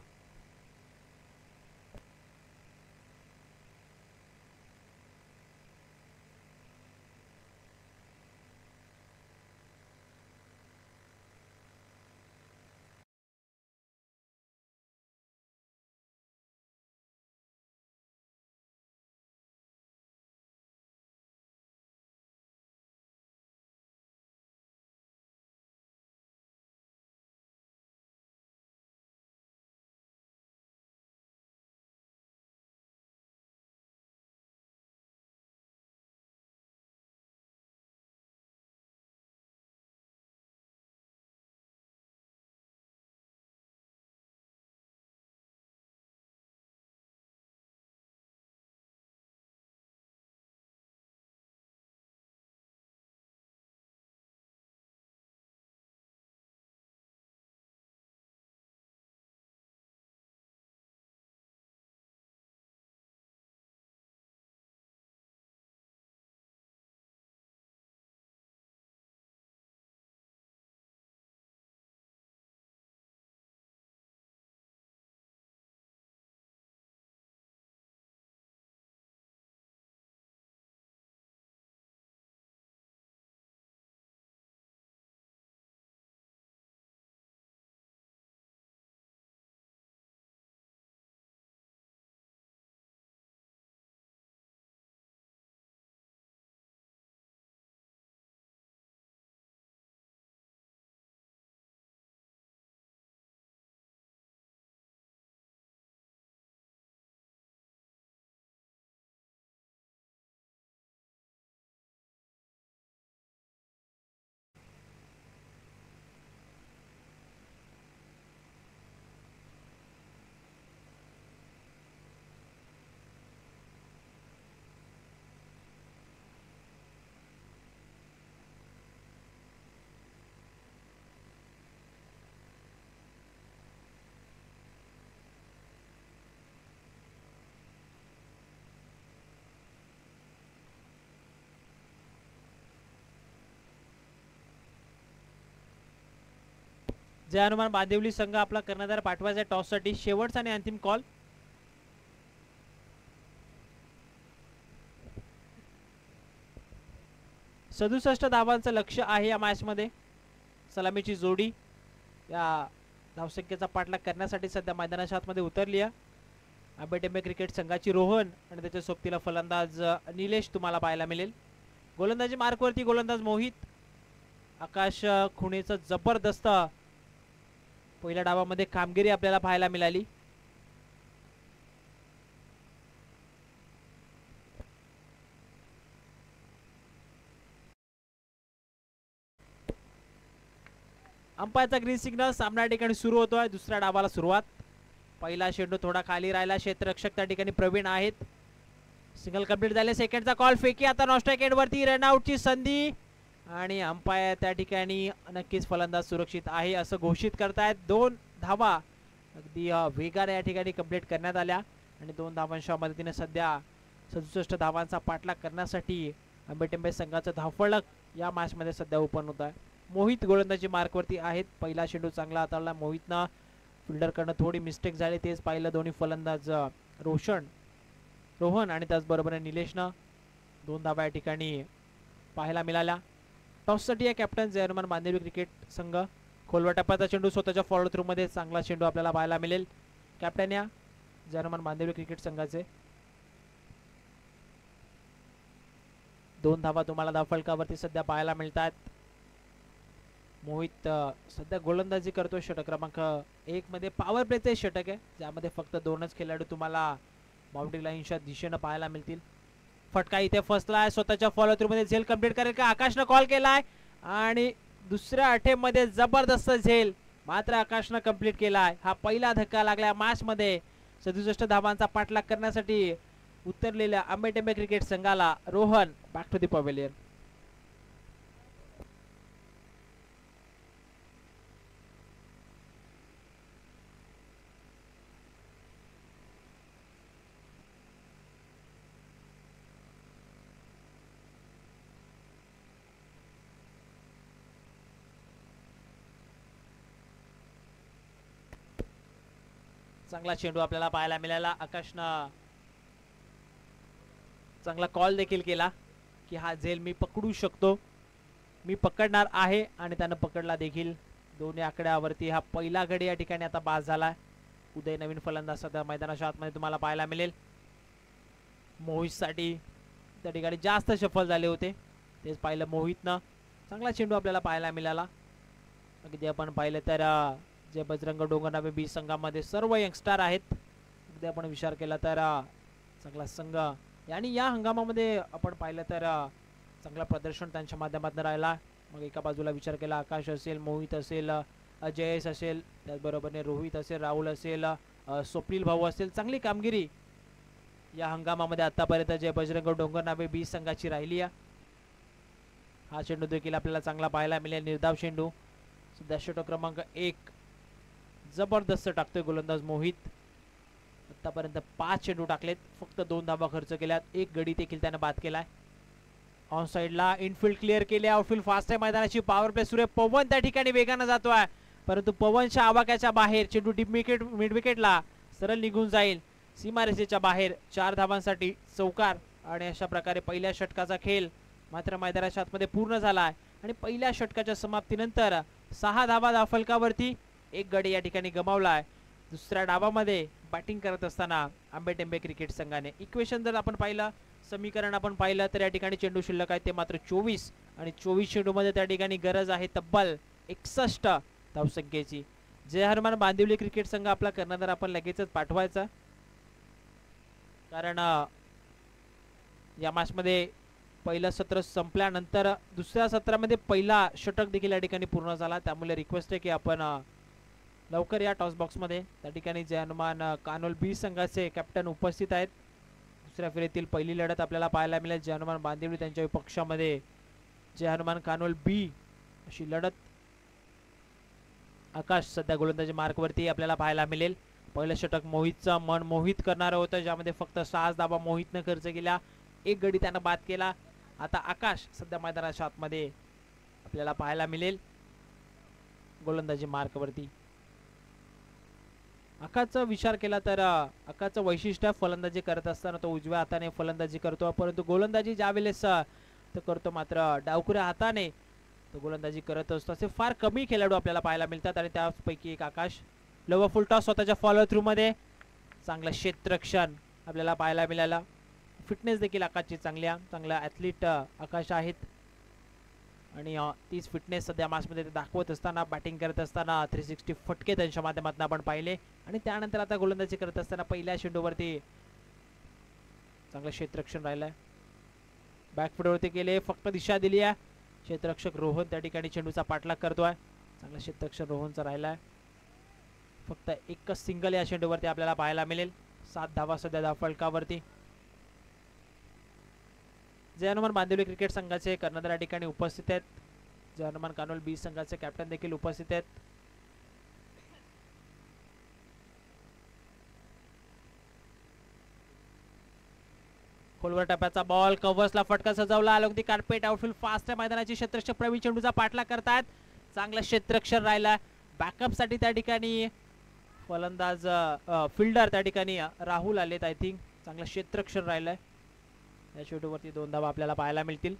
जय हनुमान बांदिवली संघ आपला कर्णधार पाठवायचा टॉस साठी. शेवटचा आणि अंतिम कॉल. सदुसष्ट धावांचं लक्ष आहे या मॅच मध्ये. सलामीची जोडी या धावसंख्येचा पाठलाग करण्यासाठी सध्या मैदानाच्या आतमध्ये उतरली आहे. आंबेटिंबे क्रिकेट संघाची रोहन आणि त्याच्या सोबतीला फलंदाज निलेश तुम्हाला पाहायला मिळेल. गोलंदाजी मार्कवरती गोलंदाज मोहित. आकाश खुणेचं जबरदस्त पहिल्या डावामध्ये कामगिरी आपल्याला पाहायला मिळाली. अंपायरचा ग्रीन सिग्नल. सामना ठिकाणी सुरू होतोय. दुसऱ्या डावाला सुरुवात. पहिला चेंडू थोडा खाली राहिला. क्षेत्ररक्षक त्या ठिकाणी प्रवीण आहेत. सिंगल कंप्लीट झाले. सेकंडचा कॉल फेकी. आता नॉस्ट्राइक एंड वरती रनआउटची संधी आणि अंपायर त्या ठिकाणी नक्कीच फलंदाज सुरक्षित आहे असं घोषित करतायत. 2 धावा अगदी वेगाने या ठिकाणी कंप्लीट करण्यात आल्या आणि 2 धावांच्या मदतीने सध्या 67 धावांचा पाठलाग करण्यासाठी आंबेटेंबे संघाचं धावफलक या मॅच मध्ये सध्या ओपन होत आहे. मोहित गोलंदाजी मार्कवरती आहेत. पहिला चेंडू चांगला हाताळला मोहितनं. फिल्डरकडनं थोडी मिस्टेक झाली. तेच पाहिलं दोन्ही फलंदाज रोहन आणि त्याचबरोबर निलेशनं 2 धावा या ठिकाणी पाहायला मिळाल्या. टॉससाठी या कॅप्टन जयहनुमान बांदिवली क्रिकेट संघ. खोलवा टप्प्याचा चेंडू स्वतःच्या फॉलो थ्रू मध्ये चांगला चेंडू आपल्याला पाहायला मिळेल. कॅप्टन या जयहनुमान बांदिवली क्रिकेट संघाचे. 2 धावा तुम्हाला धावफलकावरती सध्या पाहायला मिळतात. मोहित सध्या गोलंदाजी करतोय. षटक क्रमांक 1 मध्ये पॉवर प्लेचे षटक आहे ज्यामध्ये फक्त 2च खेळाडू तुम्हाला बाउंड्री लाईनच्या दिशेनं पाहायला मिळतील. फटका इथे फसलाय. स्वतःच्या फॉलो थ्रू मध्ये झेल कंप्लीट करेल का? आकाशनं कॉल केलाय आणि दुसऱ्या अटेम्प्ट मध्ये जबरदस्त झेल मात्र आकाशनं कंप्लीट केलाय. हा पहिला धक्का लागला मॅच मध्ये. 67 धावांचा पाठलाग करण्यासाठी उतरलेल्या आंबेटेंबे क्रिकेट संघाला. Rohan back to the pavilion. चांगला चेंडू आपल्याला पाहायला मिळाला. आकाशनं चांगला कॉल देखील केला की हा झेल मी पकडू शकतो, मी पकडणार आहे आणि त्यानं पकडला देखील. दोन्ही आकड्यावरती हा पहिला गडी या ठिकाणी आता बाद झाला. उदय नवीन फलंदाज सध्या मैदानाच्या आतमध्ये तुम्हाला पाहायला मिळेल. मोहितसाठी त्या ठिकाणी जास्त सफल झाले होते तेच पाहिलं मोहितनं. चांगला चेंडू आपल्याला पाहायला मिळाला. अगदी आपण पाहिलं तर जे बजरंग डोंगरनावे बी संघामध्ये सर्व यंगस्टर आहेत. अगदी आपण विचार केला तर चांगला संघ आणि या हंगामामध्ये आपण पाहिलं तर चांगला प्रदर्शन त्यांच्या माध्यमातून राहिला. मग एका बाजूला विचार केला आकाश असेल, मोहित असेल, जयेश असेल, त्याचबरोबरने रोहित असेल, राहुल असेल, स्वप्नील भाऊ असेल, चांगली कामगिरी या हंगामामध्ये आतापर्यंत जे बजरंग डोंगरनावे बी संघाची राहिली आहे. हा चेंडू देखील आपल्याला चांगला पाहायला मिळेल. निर्धाव चेंडू सध्या षटक क्रमांक 1 जबरदस्त टाकतोय गोलंदाज मोहित. आतापर्यंत 5 चेंडू टाकलेत, फक्त 2 धावा खर्च केल्यात, 1 गडी देखील त्याने बाद केलाय. ऑन साइडला इनफिल्ड क्लिअर केले. आउटफिल्ड फास्ट आहे मैदानाची. पॉवर प्ले सुरू आहे. पवन त्या ठिकाणी वेगाने जातोय परंतु पवनच्या आवाक्याच्या बाहेर चेंडू डीप विकेट मिड विकेटला सरळ निघून जाईल. सीमारेषेच्या बाहेर 4 धावांसाठी चौकार आणि अशा प्रकारे पहिल्या षटकाचा खेळ मात्र मैदानाच्या आतमध्ये पूर्ण झालाय. आणि पहिल्या षटकाच्या समाप्तीनंतर 6 धावा धावफलकावरती, 1 गडी या ठिकाणी गमावलाय. दुसऱ्या डावामध्ये बॅटिंग करत असताना आंबेटेंबे क्रिकेट संघाने इक्वेशन जर आपण पाहिलं, समीकरण आपण पाहिलं तर या ठिकाणी चेंडू शिल्लक आहे ते मात्र 24 आणि 24 चेंडूमध्ये त्या ठिकाणी गरज आहे तब्बल 61 धावसंख्येची. जयहनुमान बांदिवली क्रिकेट संघ आपला कर्णधार आपण लगेचच पाठवायचा, कारण या मॅच मध्ये पहिलं सत्र संपल्यानंतर दुसऱ्या सत्रामध्ये पहिला षटक देखील या ठिकाणी पूर्ण झाला. त्यामुळे रिक्वेस्ट आहे की आपण लवकर या टॉस बॉक्स मध्ये. त्या ठिकाणी जयहनुमान कानोल बी संघाचे कॅप्टन उपस्थित आहेत. दुसऱ्या फेरीतील पहिली लढत आपल्याला पाहायला मिळेल जयहनुमान बांदिवली त्यांच्या पक्षामध्ये जयहनुमान कानोल बी अशी लढत. आकाश सध्या गोलंदाजी मार्कवरती आपल्याला पाहायला मिळेल. पहिलं षटक मोहितचं मन मोहित करणारं होतं ज्यामध्ये फक्त 6 धावा मोहितनं खर्च केला, 1 गडी त्यानं बाद केला. आता आकाश सध्या मैदानाच्या आतमध्ये आपल्याला पाहायला मिळेल गोलंदाजी मार्कवरती. आकाशचा विचार केला तर आकाशचं वैशिष्ट्य फलंदाजी करत असताना तो उजव्या हाताने फलंदाजी करतो, परंतु गोलंदाजी ज्यावेळेस तो करतो मात्र डावखुऱ्या हाताने तो गोलंदाजी करत असतो. असे फार कमी खेळाडू आपल्याला पाहायला मिळतात आणि त्यापैकी एक आकाश. लोवर फुल टॉस स्वतःच्या फॉलो थ्रू मध्ये चांगलं क्षेत्ररक्षण आपल्याला पाहायला मिळालं. फिटनेस देखील आकाशची चांगल्या ॲथलीट आकाश आहेत आणि तीच फिटनेस सध्या मॅचमध्ये ते दाखवत असताना बॅटिंग करत असताना 360 फटके त्यांच्या माध्यमातून आपण पाहिले आणि त्यानंतर आता गोलंदाजी करत असताना पहिल्या चेंडूवरती चांगलं क्षेत्ररक्षण राहिलंय. बॅकफुटवरती गेले, फक्त दिशा दिली आहे. क्षेत्ररक्षक रोहन त्या ठिकाणी चेंडूचा पाठलाग करतोय. चांगलं क्षेत्ररक्षण रोहनचं राहिलंय. फक्त एकच सिंगल या चेंडूवरती आपल्याला पाहायला मिळेल. 7 धावा सध्या धावफलकावरती. जय हनुमान बांदिवली क्रिकेट संघाचे कर्णधार या ठिकाणी उपस्थित आहेत. जय हनुमान कानोल बी संघाचे कॅप्टन देखील उपस्थित आहेत. खोलवर टप्प्याचा बॉल, कव्हर्सला फटका सजवला. अलोंग कार्पेट आउटफील्ड फास्ट मैदानाची क्षेत्ररक्षक प्रवीण चेंडूचा पाठलाग करतात. चांगलं क्षेत्ररक्षण राहिला. बॅकअप साठी त्या ठिकाणी फलंदाज फिल्डर त्या ठिकाणी राहुल आलेत. आय थिंक चांगलं क्षेत्ररक्षण राहिलंय. या चेंडूवरती 2 धावा आपल्याला पाहायला मिळतील.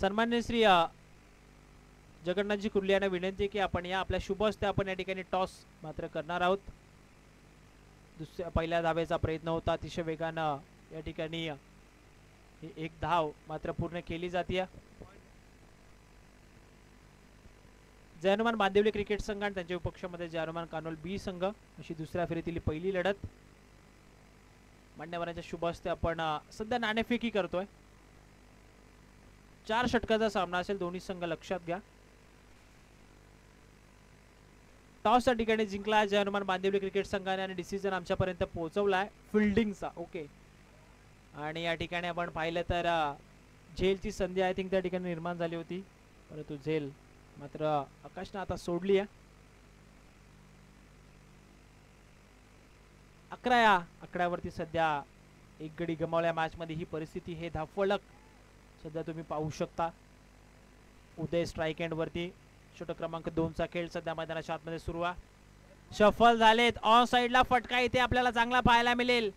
सन्माननीय श्री जगन्नाथजी कुर्ले यांना विनंती की आपण या आपल्या शुभ हस्ते आपण या ठिकाणी टॉस मात्र करणार आहोत. पहिल्या धावेचा प्रयत्न होता, अतिशय वेगानं या ठिकाणी एक धाव मात्र पूर्ण केली जाते. जय हनुमान बांदिवली क्रिकेट संघ आणि त्यांच्या विपक्षामध्ये जय हनुमान कानोल बी संघ अशी दुसऱ्या फेरीतील पहिली लढत. मान्यवरांच्या शुभ हस्ते आपण सध्या नाणेफेकी करतोय. 4 षटकाचा सामना असेल, दोन्ही संघ लक्षात घ्या. टॉस त्या ठिकाणी जिंकला जय हनुमान बांदिवली क्रिकेट संघाने आणि डिसिजन आमच्यापर्यंत पोहोचवलाय फिल्डिंगचा. ओके, आणि या ठिकाणी आपण पाहिलं तर झेलची संधी आय थिंक त्या ठिकाणी निर्माण झाली होती, परंतु झेल मात्र आकाशने आता सोडली आहे. 11 या आकड्यावरती सध्या एक गडी गमावल्या मॅच मध्ये. ही परिस्थिती, हे धावफलक सध्या तुम्ही पाहू शकता. उदय स्ट्राइक एंड वरती षटक क्रमांक 2 चा खेळ सध्या मैदानाच्या आतमध्ये सुरू आहे. शफल झालेत. ऑन साइडला फटका इथे आपल्याला चांगला पाहायला मिळेल.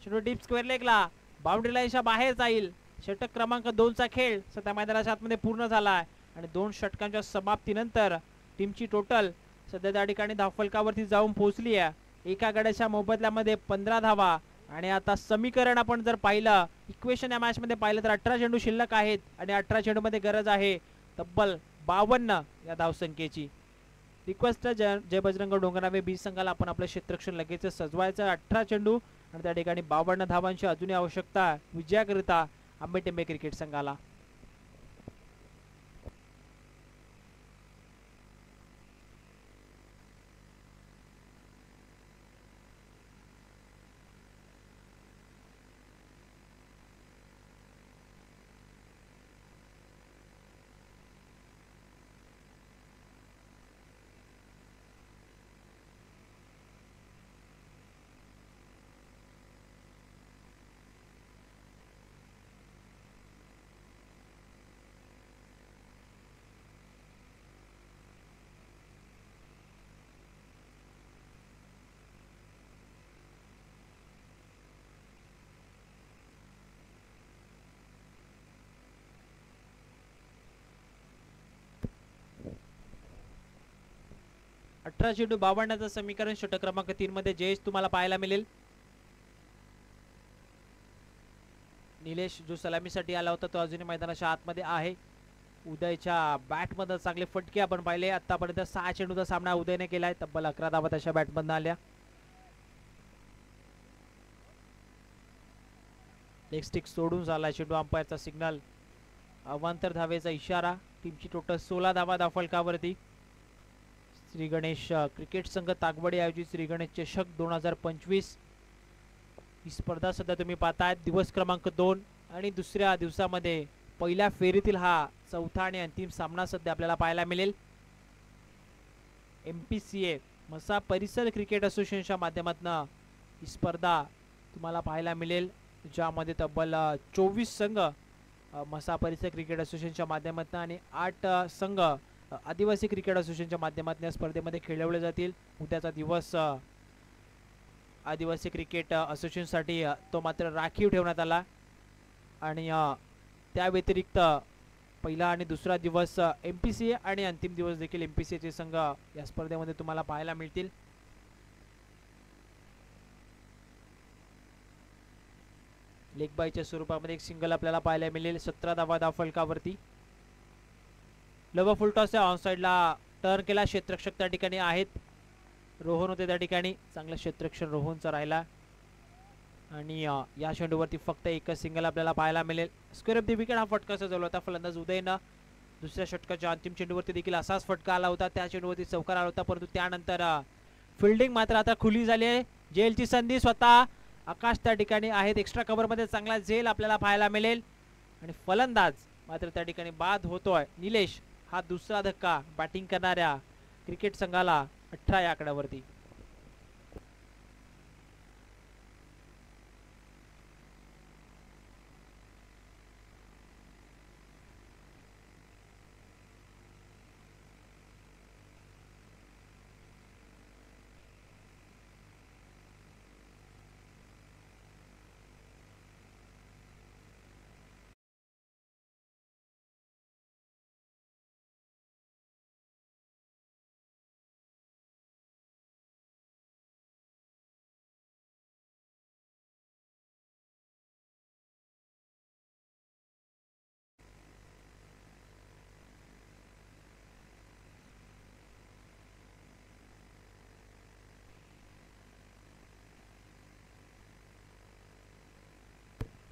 चेंडू डीप स्क्वेअर लेगला बाउंड्री लाईनच्या बाहेर जाईल. षटक क्रमांक 2 चा खेळ सध्या मैदानाच्या आतमध्ये पूर्ण झाला आहे आणि 2 षटकांच्या समाप्तीनंतर टीमची टोटल सध्या त्या ठिकाणी धावफलकावरती जाऊन पोहोचली आहे. एका गड्याच्या मोबदल्यामध्ये 15 धावा. आणि आता समीकरण आपण जर पाहिलं, इक्वेशन या मॅच मध्ये पाहिलं तर 18 चेंडू शिल्लक आहेत आणि 18 चेंडू मध्ये गरज आहे तब्बल 52 या धावसंख्येची. रिक्वेस्ट जय बजरंग डोंगरनावे बी संघाला आपण आपलं क्षेत्ररक्षण लगेच सजवायचं. 18 चेंडू आणि त्या ठिकाणी 52 धावांची अजूनही आवश्यकता विजयाकरिता आंबेटेंबे क्रिकेट संघाला. अठरा चेंडू 52चं समीकरण षटक क्रमांक 3 मध्ये जयेश तुम्हाला पाहायला मिळेल. निलेश जो सलामीसाठी आला होता तो अजूनही मैदानाच्या आतमध्ये आहे. उदयच्या बॅट मध्ये चांगले फटके आपण पाहिले. आतापर्यंत 6 चेंडूचा सामना उदयने केलाय. तब्बल 11 धावा त्याच्या बॅट मधून आल्या. लेग स्टिक सोडून झाला चेंडू. अंपायरचा सिग्नल, अवांतर धावेचा इशारा. टीमची टोटल 16 धावा धावफलकावरती. श्री गणेश क्रिकेट संघ तागवडे आयोजित श्री गणेश चषक 2025 ही स्पर्धा सध्या तुम्ही पाहताय. दिवस क्रमांक 2 आणि दुसऱ्या दिवसामध्ये पहिल्या फेरीतील हा चौथा आणि अंतिम सामना सध्या आपल्याला पाहायला मिळेल. MPCA मसा परिसर क्रिकेट असोसिएशनच्या माध्यमातून ही स्पर्धा तुम्हाला पाहायला मिळेल, ज्यामध्ये तब्बल 24 संघ मसा परिसर क्रिकेट असोसिएशनच्या माध्यमातून आणि 8 संघ आदिवासी क्रिकेट असोसिएशनच्या माध्यमातून या स्पर्धेमध्ये खेळवले जातील. उद्याचा दिवस आदिवासी क्रिकेट असोसिएशनसाठी तो मात्र राखीव ठेवण्यात आला आणि त्या व्यतिरिक्त पहिला आणि दुसरा दिवस MPCA आणि अंतिम दिवस देखील MPCA चे संघ या स्पर्धेमध्ये तुम्हाला पाहायला मिळतील. लेग बायच्या स्वरूपामध्ये एक सिंगल आपल्याला पाहायला मिळेल. 17 धावा फलकावरती. लव फुलटॉस ऑन साइडला टर्न केला. क्षेत्ररक्षक त्या ठिकाणी आहेत. रोहन होते त्या ठिकाणी. चांगलं क्षेत्ररक्षण रोहनचा राहिला आणि या चेंडूवरती फक्त एकच सिंगल आपल्याला पाहायला मिळेल. स्क्वेअर ऑफ द विकेट हा फटका सजवला होता फलंदाज उदयनं. दुसऱ्या षटकाच्या अंतिम चेंडूवरती देखील असाच फटका आला होता. त्या चेंडूवरती चौकार आला होता, परंतु त्यानंतर फिल्डिंग मात्र आता खुली झाली आहे. जेलची संधी स्वतः आकाश त्या ठिकाणी आहेत. एक्स्ट्रा कव्हरमध्ये चांगला झेल आपल्याला पाहायला मिळेल आणि फलंदाज मात्र त्या ठिकाणी बाद होतोय. निलेश हा दुसरा धक्का बॅटिंग करणाऱ्या क्रिकेट संघाला 18 या आकड्यावरती.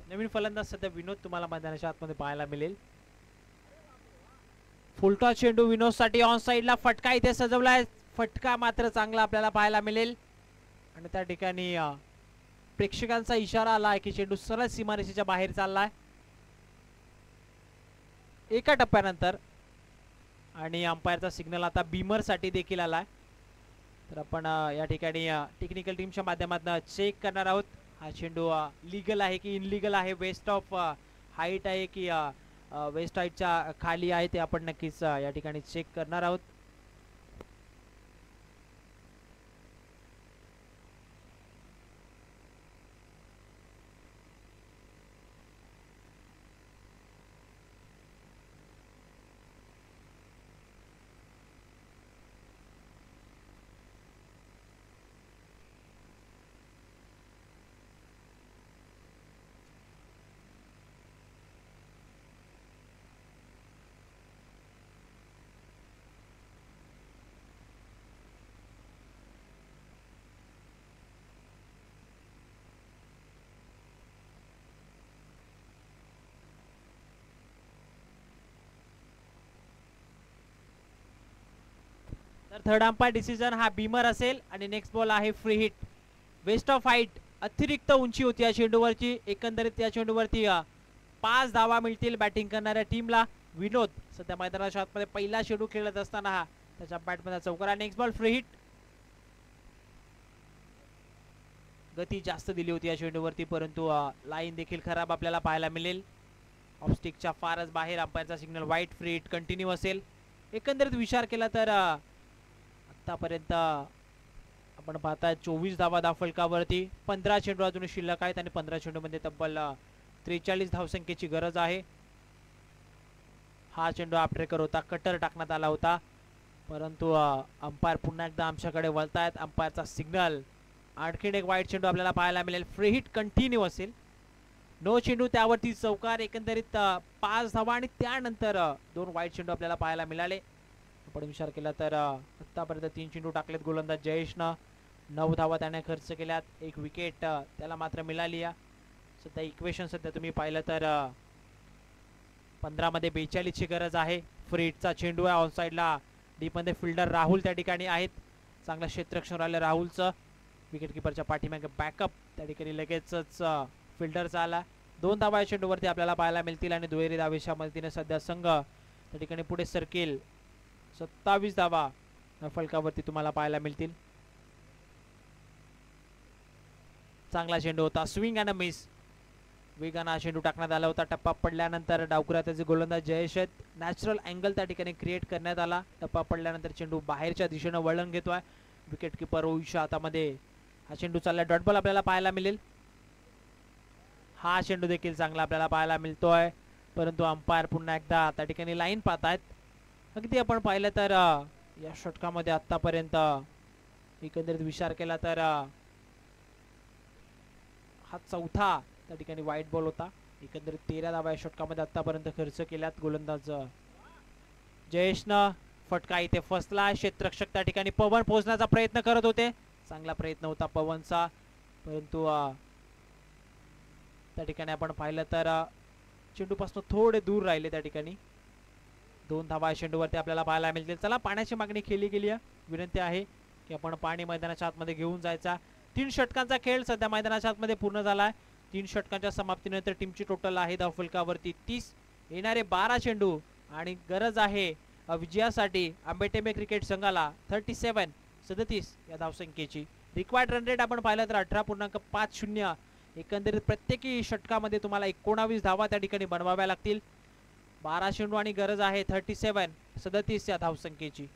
नवीन फलंदाज सध्या विनोद तुम्हाला मैदानाच्या आतमध्ये पाहायला मिळेल. फुलटॉस चेंडू विनोद साठी ऑन साइडला फटका इथे सजवलाय. फटका मात्र चांगला आपल्याला पाहायला मिळेल आणि त्या ठिकाणी प्रेक्षकांचा इशारा आला आहे की चेंडू सरळ सीमारेषेच्या बाहेर चाललाय एका टप्प्यानंतर आणि अंपायरचा सिग्नल आता बीमर साठी देखील आलाय. तर आपण या ठिकाणी टेक्निकल टीमच्या माध्यमातून चेक करणार आहोत हा चेंडू लीगल आहे की इनलीगल आहे, वेस्ट ऑफ हाईट आहे की वेस्ट हाईटच्या खाली आहे, ते आपण नक्कीच या ठिकाणी चेक करणार आहोत. तर थर्ड अंपायर डिसिजन हा बीमर असेल आणि नेक्स्ट बॉल आहे free hit. Waist of height अतिरिक्त उंची होती या चेंडूवरची. एकंदरीत या चेंडूवरती 5 धावा मिळतील बॅटिंग करणाऱ्या टीमला. विनोद सध्या मैदानाच्या आतमध्ये पहिला चेंडू खेळत असताना हा त्याच्या बॅटमध्ये चौकार. Next ball free hit. गती जास्त दिली होती या चेंडूवरती, परंतु लाईन देखील खराब आपल्याला पाहायला मिळेल. ऑफ स्टिकच्या फारच बाहेर. अंपायरचा सिग्नल वाईट. फ्री हिट कंटिन्यू असेल. एकंदरीत विचार केला तर आतापर्यंत आपण पाहताय 24 धावा फलकावरती. 15 चेंडू अजून शिल्लक आहेत आणि 15 चेंडूमध्ये तब्बल 43 धावसंख्येची गरज आहे. हा चेंडू आपरेकर होता, कटर टाकण्यात आला होता, परंतु अंपायर पुन्हा एकदा आमच्याकडे वळतायत. अंपायरचा सिग्नल. आणखीन एक वाईट चेंडू आपल्याला पाहायला मिळेल. फ्री हिट कंटिन्यू असेल. नो चेंडू त्यावरती चौकार. एकंदरीत 5 धावा आणि त्यानंतर 2 वाईट चेंडू आपल्याला पाहायला मिळाले. आपण विचार केला तर आतापर्यंत 3 चेंडू टाकलेत गोलंदाज जयेशनं. 9 धावा त्याने खर्च केल्यात. 1 विकेट त्याला मात्र मिळाली. सध्या इक्वेशन सध्या तुम्ही पाहिलं तर 15 मध्ये 42 ची गरज आहे. फ्री हिटचा चेंडू आहे ऑन साइडला. डीप मध्ये फिल्डर राहुल त्या ठिकाणी आहेत. चांगलं क्षेत्ररक्षण राहिलं राहुलचं. विकेट किपरच्या पाठीमागे बॅकअप त्या ठिकाणी लगेचच फिल्डरचा आला. 2 धावा या चेंडूवरती आपल्याला पाहायला मिळतील आणि दुहेरी धावेच्या मदतीने सध्या संघ त्या ठिकाणी पुढे सरकेल. 27 धावा फलकावरती तुम्हाला पाहायला मिळतील. चांगला चेंडू होता. Swing and miss. वेगानं चेंडू टाकण्यात आला होता. टप्पा पडल्यानंतर डावखुरात्याचे गोलंदाज जयेश आहेत. नॅचरल अँगल त्या ठिकाणी क्रिएट करण्यात आला. टप्पा पडल्यानंतर चेंडू बाहेरच्या दिशेनं वळण घेतोय. विकेट किपर रोहितच्या हातामध्ये हा चेंडू चालला. डॉट बॉल आपल्याला पाहायला मिळेल. हा चेंडू देखील चांगला आपल्याला पाहायला मिळतोय, परंतु अंपायर पुन्हा एकदा त्या ठिकाणी लाईन पाहतायत. अगदी आपण पाहिलं तर या षटकामध्ये आतापर्यंत एकंदरीत विचार केला तर हा चौथा त्या ठिकाणी वाईट बॉल होता. एकंदरीत 13 धावा या षटकामध्ये आतापर्यंत खर्च केल्यात गोलंदाज जयेशनं. फटका इथे फसला. क्षेत्ररक्षक त्या ठिकाणी पवन पोहोचण्याचा प्रयत्न करत होते. चांगला प्रयत्न होता पवनचा, परंतु त्या ठिकाणी आपण पाहिलं तर चेंडूपासून थोडे दूर राहिले. त्या ठिकाणी 2 धावा चेंडूवरती आपल्याला पाहायला मिळतील. चला, पाण्याची मागणी केली गेली आहे. विनंती आहे की आपण पाणी मैदानाच्या आतमध्ये घेऊन जायचा. 3 षटकांचा खेळ सध्या मैदानाच्या आतमध्ये पूर्ण झाला आहे. 3 षटकांच्या समाप्तीनंतर टीमची टोटल आहे धावफलकावरती 30. येणारे 12 चेंडू आणि गरज आहे विजयासाठी आंबेटेमे क्रिकेट संघाला 37 या धावसंख्येची. रिक्वायर्ड रन रेट आपण पाहिलं तर 18.50. एकंदरीत प्रत्येकी षटकामध्ये तुम्हाला 19 धावा त्या ठिकाणी बनवाव्या लागतील. 12 चेंडू आणि गरज आहे 37 या धावसंख्येची.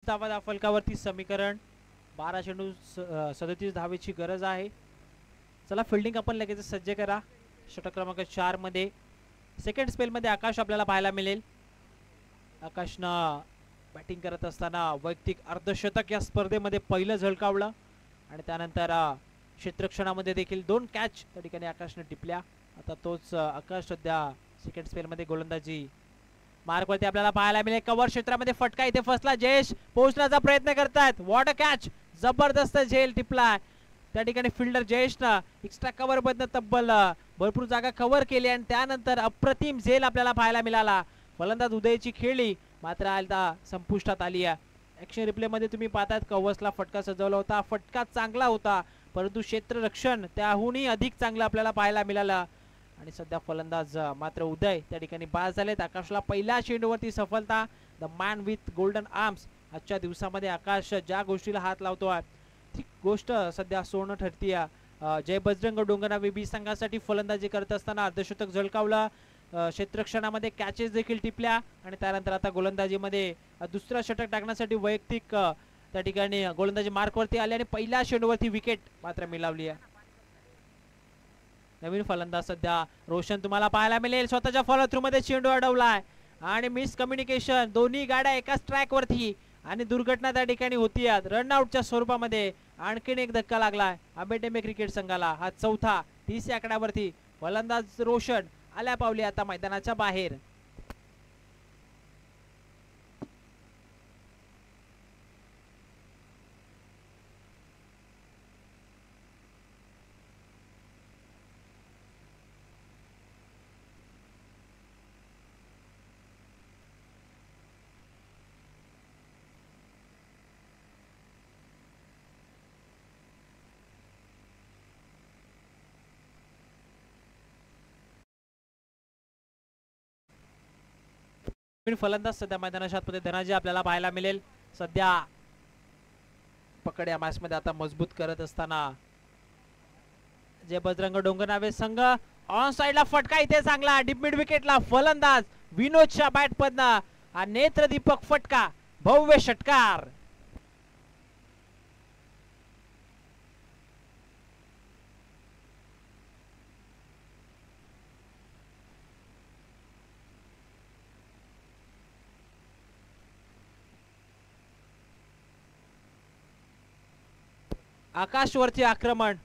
धावा फलकावरती समीकरण 12 चेंडू 37 धावेची गरज आहे. चला, फिल्डिंग आपण लगेच सज्ज करा. षटक क्रमांक 4 मध्ये सेकंड स्पेल मध्ये आकाश आपल्याला पाहायला मिळेल. आकाशनं बॅटिंग करत असताना वैयक्तिक अर्धशतक या स्पर्धेमध्ये पहिलं झळकावलं आणि त्यानंतर क्षेत्ररक्षणामध्ये देखील 2 कॅच त्या ठिकाणी आकाशने टिपल्या. आता तोच आकाश सध्या सेकंड स्पेल मध्ये गोलंदाजी मार्कवरती आपल्याला पाहायला मिळेल. कव्हर क्षेत्रामध्ये फटका इथे फसला. जयेश पोहोचण्याचा प्रयत्न करतात. What a catch. जबरदस्त झेल टिपला त्या ठिकाणी फिल्डर जयेशनं. एक्स्ट्रा कव्हर बद्दल तब्बल भरपूर जागा कव्हर केली आणि त्यानंतर अप्रतिम झेल आपल्याला पाहायला मिळाला. फलंदाज उदयची खेळी मात्र आता संपुष्टात आली आहे. ऍक्शन रिप्ले मध्ये तुम्ही पाहतात कव्हर्सला फटका सजवला होता. फटका चांगला होता, परंतु क्षेत्ररक्षण त्याहूनही अधिक चांगलं आपल्याला पाहायला मिळालं आणि सध्या फलंदाज मात्र उदय त्या ठिकाणी बाद झालेत. आकाशला पहिल्या चेंडूवरती सफलता. The man with golden arms. आजच्या दिवसामध्ये आकाश ज्या गोष्टीला हात लावतोय ती गोष्ट सध्या सोनं ठरतीये. जय बजरंग डोंगरा वेबी संघासाठी फलंदाजी करत असताना अर्धशतक झळकावलं. क्षेत्ररक्षणामध्ये कॅचेस देखील टिपल्या आणि त्यानंतर आता गोलंदाजीमध्ये दुसरा षटक टाकण्यासाठी वैयक्तिक त्या ठिकाणी गोलंदाजी मार्कवरती आले आणि पहिल्या चेंडूवरती विकेट मात्र मिळवली आहे. नवीन फलंदाज सध्या रोशन तुम्हाला पाहायला मिळेल. स्वतःच्या फॉलो थ्रू मध्ये चेंडू अडवलाय आणि मिस कम्युनिकेशन. दोन्ही गाड्या एकाच ट्रॅक वरती आणि दुर्घटना त्या ठिकाणी होती. रनआउटच्या स्वरूपामध्ये आणखीन एक धक्का लागलाय आंबेटेमे क्रिकेट संघाला. हा चौथा 30 या आकड्यावरती फलंदाज रोशन आल्या पावली आता मैदानाच्या बाहेर. फलंदाज सध्या मैदानाच्या आतमध्ये धनाजी आपल्याला पाहायला मिळेल. सध्या पकड या मॅच मध्ये आता मजबूत करत असताना जे बजरंग डोंगरनावे संघ ऑन साइडला फटका इथे चांगला डीप मिड विकेटला फलंदाज विनोदच्या बॅट मधनं हा नेत्रदीपक फटका भव्य षटकार. आकाशवरती आक्रमण.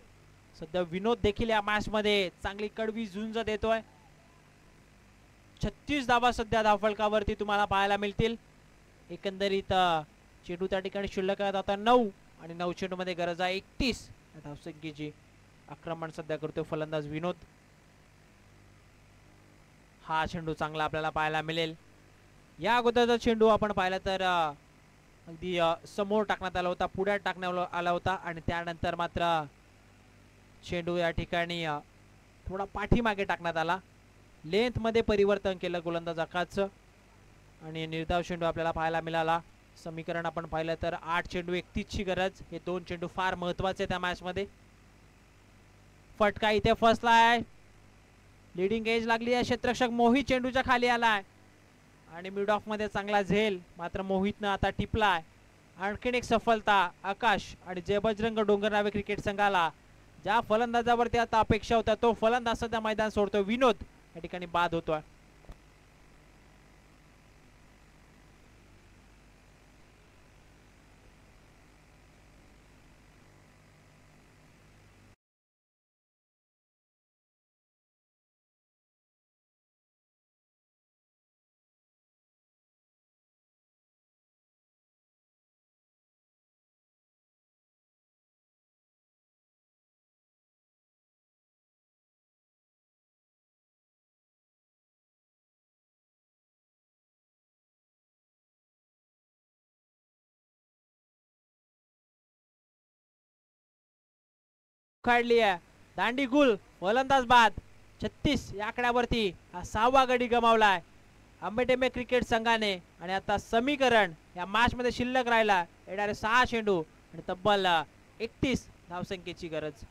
सध्या विनोद देखील या मॅच मध्ये चांगली कडवी झुंज देतोय. 36 धावा सध्या धावफलकावरती तुम्हाला पाहायला मिळतील. एकंदरीत चेंडू त्या ठिकाणी शिल्लक आहेत आता 9 आणि 9 चेंडू मध्ये गरज आहे 31 धावसंख्येची. आक्रमण सध्या करतोय फलंदाज विनोद. हा चेंडू चांगला आपल्याला पाहायला मिळेल. या अगोदरचा चेंडू आपण पाहिला तर अगदी समोर टाकण्यात आला होता, पुढ्यात टाकण्यात आला होता आणि त्यानंतर मात्र चेंडू या ठिकाणी थोडा पाठीमागे टाकण्यात आला. लेंथ मध्ये परिवर्तन केलं गोलंदाज आकाशचं आणि निर्धाव चेंडू आपल्याला पाहायला मिळाला. समीकरण आपण पाहिलं तर 8 चेंडू 31 ची गरज. हे 2 चेंडू फार महत्वाचे त्या मॅच मध्ये. फटका इथे फसलाय. लीडिंग एज लागली आहे. क्षेत्ररक्षक मोहित चेंडूच्या खाली आलाय आणि मिड ऑफ मध्ये चांगला झेल, मात्र मोहितनं आता टिपलाय. आणखीन एक सफलता आकाश आणि जय बजरंग डोंगरनावे क्रिकेट संघाला. ज्या फलंदाजावरती आता अपेक्षा होता तो फलंदाज सध्या मैदान सोडतोय. विनोद या ठिकाणी बाद होतोय. काढली आहे दांडी गुल. फलंदाज बाद. 36 या आकड्यावरती हा 6वा गडी गमावलाय आंबेटेमे क्रिकेट संघाने. आणि आता समीकरण या मॅच मध्ये शिल्लक राहिला येणारे 6 चेंडू आणि तब्बल 31 धावसंख्येची गरज.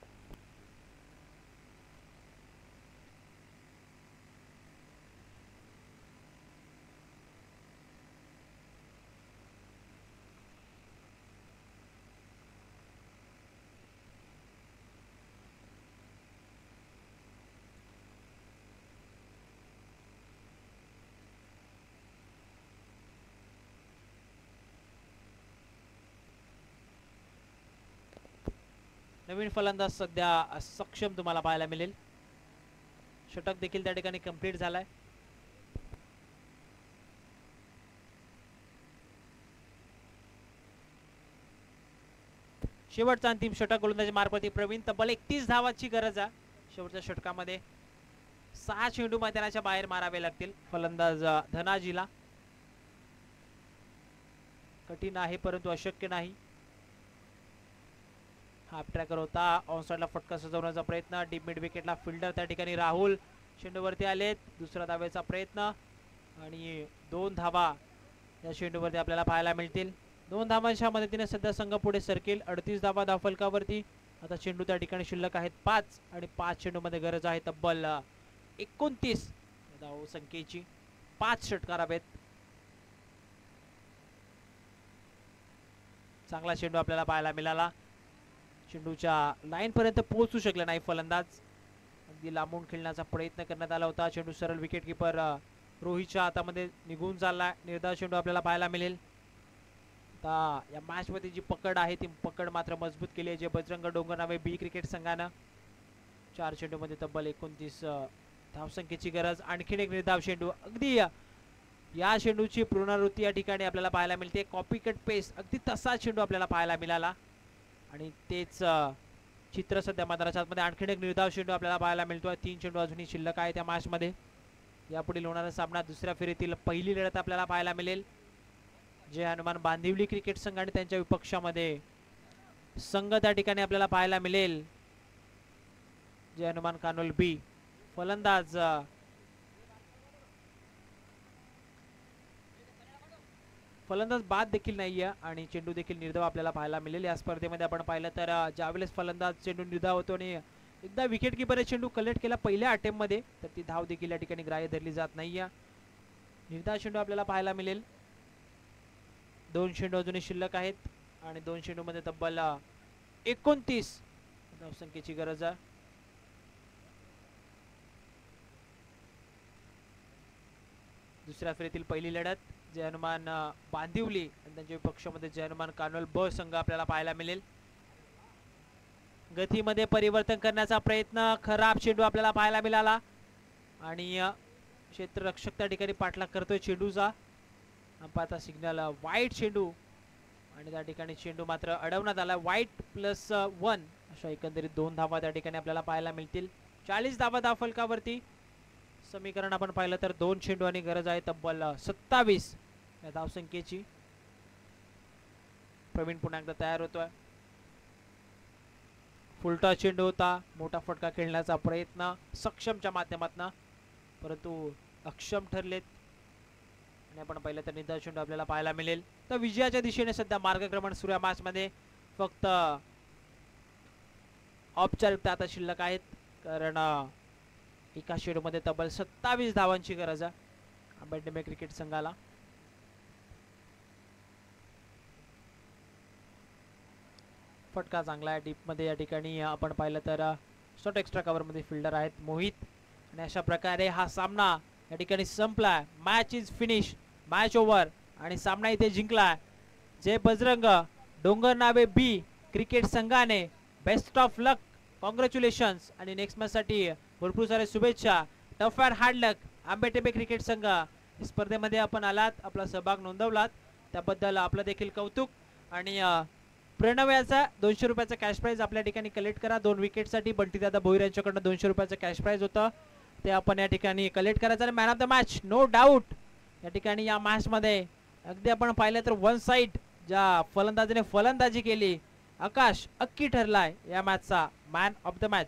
नवीन फलंदाज सध्या सक्षम तुम्हाला पाहायला मिळेल. षटक देखील त्या ठिकाणी कंप्लीट झालाय. शेवटचा अंतिम षटक गोलंदाजी मार्फती प्रवीण. तब्बल 31 धावाची गरज आहे. शेवटच्या षटकामध्ये 6 चेंडू मैदानाच्या बाहेर मारावे लागतील फलंदाज धनाजीला. कठीण आहे परंतु अशक्य नाही. हाफ ट्रॅकर होता. ऑन साइडला फटका सजवण्याचा प्रयत्न. डीप मिड विकेटला फिल्डर त्या ठिकाणी राहुल चेंडूवरती आलेत. दुसरा धावेचा प्रयत्न आणि 2 धावा या चेंडूवरती आपल्याला पाहायला मिळतील. 2 धावांच्या मदतीने सध्या संघ पुढे सरकेल. 38 धावा धावफलकावरती. आता चेंडू त्या ठिकाणी शिल्लक आहेत 5 आणि 5 चेंडू मध्ये गरज आहे तब्बल 29 धावसंख्येची. 5 षटकार हवेत. चांगला चेंडू आपल्याला पाहायला मिळाला. चेंडूच्या लाईन पर्यंत पोहोचू शकले नाही फलंदाज. अगदी लांबून खेळण्याचा प्रयत्न करण्यात आला होता. चेंडू सरळ विकेट किपर रोहितच्या हातामध्ये निघून चालला. निर्धाव चेंडू आपल्याला पाहायला मिळेल. आता या मॅच मध्ये जी पकड आहे ती पकड मात्र मजबूत केली आहे जे बजरंग डोंगरनावे बी क्रिकेट संघानं. 4 चेंडू मध्ये तब्बल 29 धावसंख्येची गरज. आणखीन एक निर्धाव चेंडू. अगदी या चेंडूची पुनरावृत्ती या ठिकाणी आपल्याला पाहायला मिळते. कॉपी कट पेस्ट अगदी तसा चेंडू आपल्याला पाहायला मिळाला आणि तेच चित्र सध्या मैदानाच्या आतमध्ये. आणखीन एक निर्धाव चेंडू आपल्याला पाहायला मिळतोय. 3 चेंडू अजूनही शिल्लक आहे त्या मॅच मध्ये. यापुढील होणारा सामना दुसऱ्या फेरीतील पहिली लढत आपल्याला पाहायला मिळेल. जे हनुमान बांदिवली क्रिकेट संघ आणि त्यांच्या विपक्षामध्ये संघ त्या ठिकाणी आपल्याला पाहायला मिळेल जे हनुमान कानोल बी. फलंदाज फलंदाज बाद देखील नाहीये आणि चेंडू देखील निर्धाव आपल्याला पाहायला मिळेल. या स्पर्धेमध्ये आपण पाहिलं तर ज्यावेळेस फलंदाज चेंडू निर्धाव होतो आणि एकदा विकेट किपरने चेंडू कलेक्ट केला पहिल्या अटेम्प्ट मध्ये तर ती धाव देखील या ठिकाणी ग्राह्य धरली जात नाहीये. निर्धाव चेंडू आपल्याला पाहायला मिळेल. 2 चेंडू अजूनही शिल्लक आहेत आणि 2 चेंडू मध्ये तब्बल 29 धावसंख्येची गरज आहे. दुसऱ्या फेरीतील पहिली लढत जय हनुमान बांदिवली आणि त्यांच्या पक्षामध्ये जय हनुमान कानोल ब संघ आपल्याला पाहायला मिळेल. गतीमध्ये परिवर्तन करण्याचा प्रयत्न, खराब चेंडू आपल्याला पाहायला मिळाला आणि क्षेत्ररक्षक त्या ठिकाणी पाठलाग करतोय चेंडूचा. अंपायरचा सिग्नल वाईट चेंडू आणि त्या ठिकाणी चेंडू मात्र अडवण्यात आला. वाईट +1 अशा एकंदरीत 2 धावा त्या ठिकाणी आपल्याला पाहायला मिळतील. 40 धावा धावफलकावरती. समीकरण आपण पाहिलं तर 2 चेंडू आणि गरज आहे तब्बल 27 या धावसंख्येची. प्रवीण पुन्हा एकदा तयार होतोय. फुलटा चेंडू होता, मोठा फटका खेळण्याचा प्रयत्न सक्षमच्या माध्यमातून परंतु अक्षम ठरलेत आणि आपण पाहिलं तर निर्धाव चेंडू आपल्याला पाहायला मिळेल. तर विजयाच्या दिशेने सध्या मार्गक्रमण सुरू आहे. मॅच मध्ये फक्त औपचारिकता आता शिल्लक आहेत कारण एका चेंडू मध्ये तब्बल 27 धावांची गरज आहे आंबेडमे क्रिकेट संघाला. फटका चांगला आहे डीप मध्ये. या ठिकाणी आपण पाहिलं तर शॉर्ट एक्स्ट्रा कव्हर मध्ये फिल्डर आहेत मोहित आणि अशा प्रकारे हा सामना या ठिकाणी संपलाय. Match is finish, match over आणि सामना इथे जिंकलाय जय बजरंग डोंगर नावे बी क्रिकेट संघाने. बेस्ट ऑफ लक, कॉंग्रॅच्युलेशन्स आणि नेक्स्ट मॅच साठी भरपूर सारे शुभेच्छा. Tough and hard luck Ambetebe cricket संघ. स्पर्धेमध्ये आपण आलात, आपला सहभाग नोंदवलात त्याबद्दल आपलं देखील कौतुक. आणि प्रणव याचा 200 रुपयाचा कॅश प्राइज आपल्या ठिकाणी कलेक्ट करा. 2 विकेटसाठी बंटीदादा भोईर यांच्याकडनं 200 रुपयाचं कॅश प्राइज होतं ते आपण या ठिकाणी कलेक्ट करायचं. आणि man of the match no doubt या ठिकाणी या मॅच मध्ये अगदी आपण पाहिलं तर वन साइड ज्या फलंदाजीने फलंदाजी केली आकाश अक्की ठरलाय या मॅचचा मॅन ऑफ द मॅच.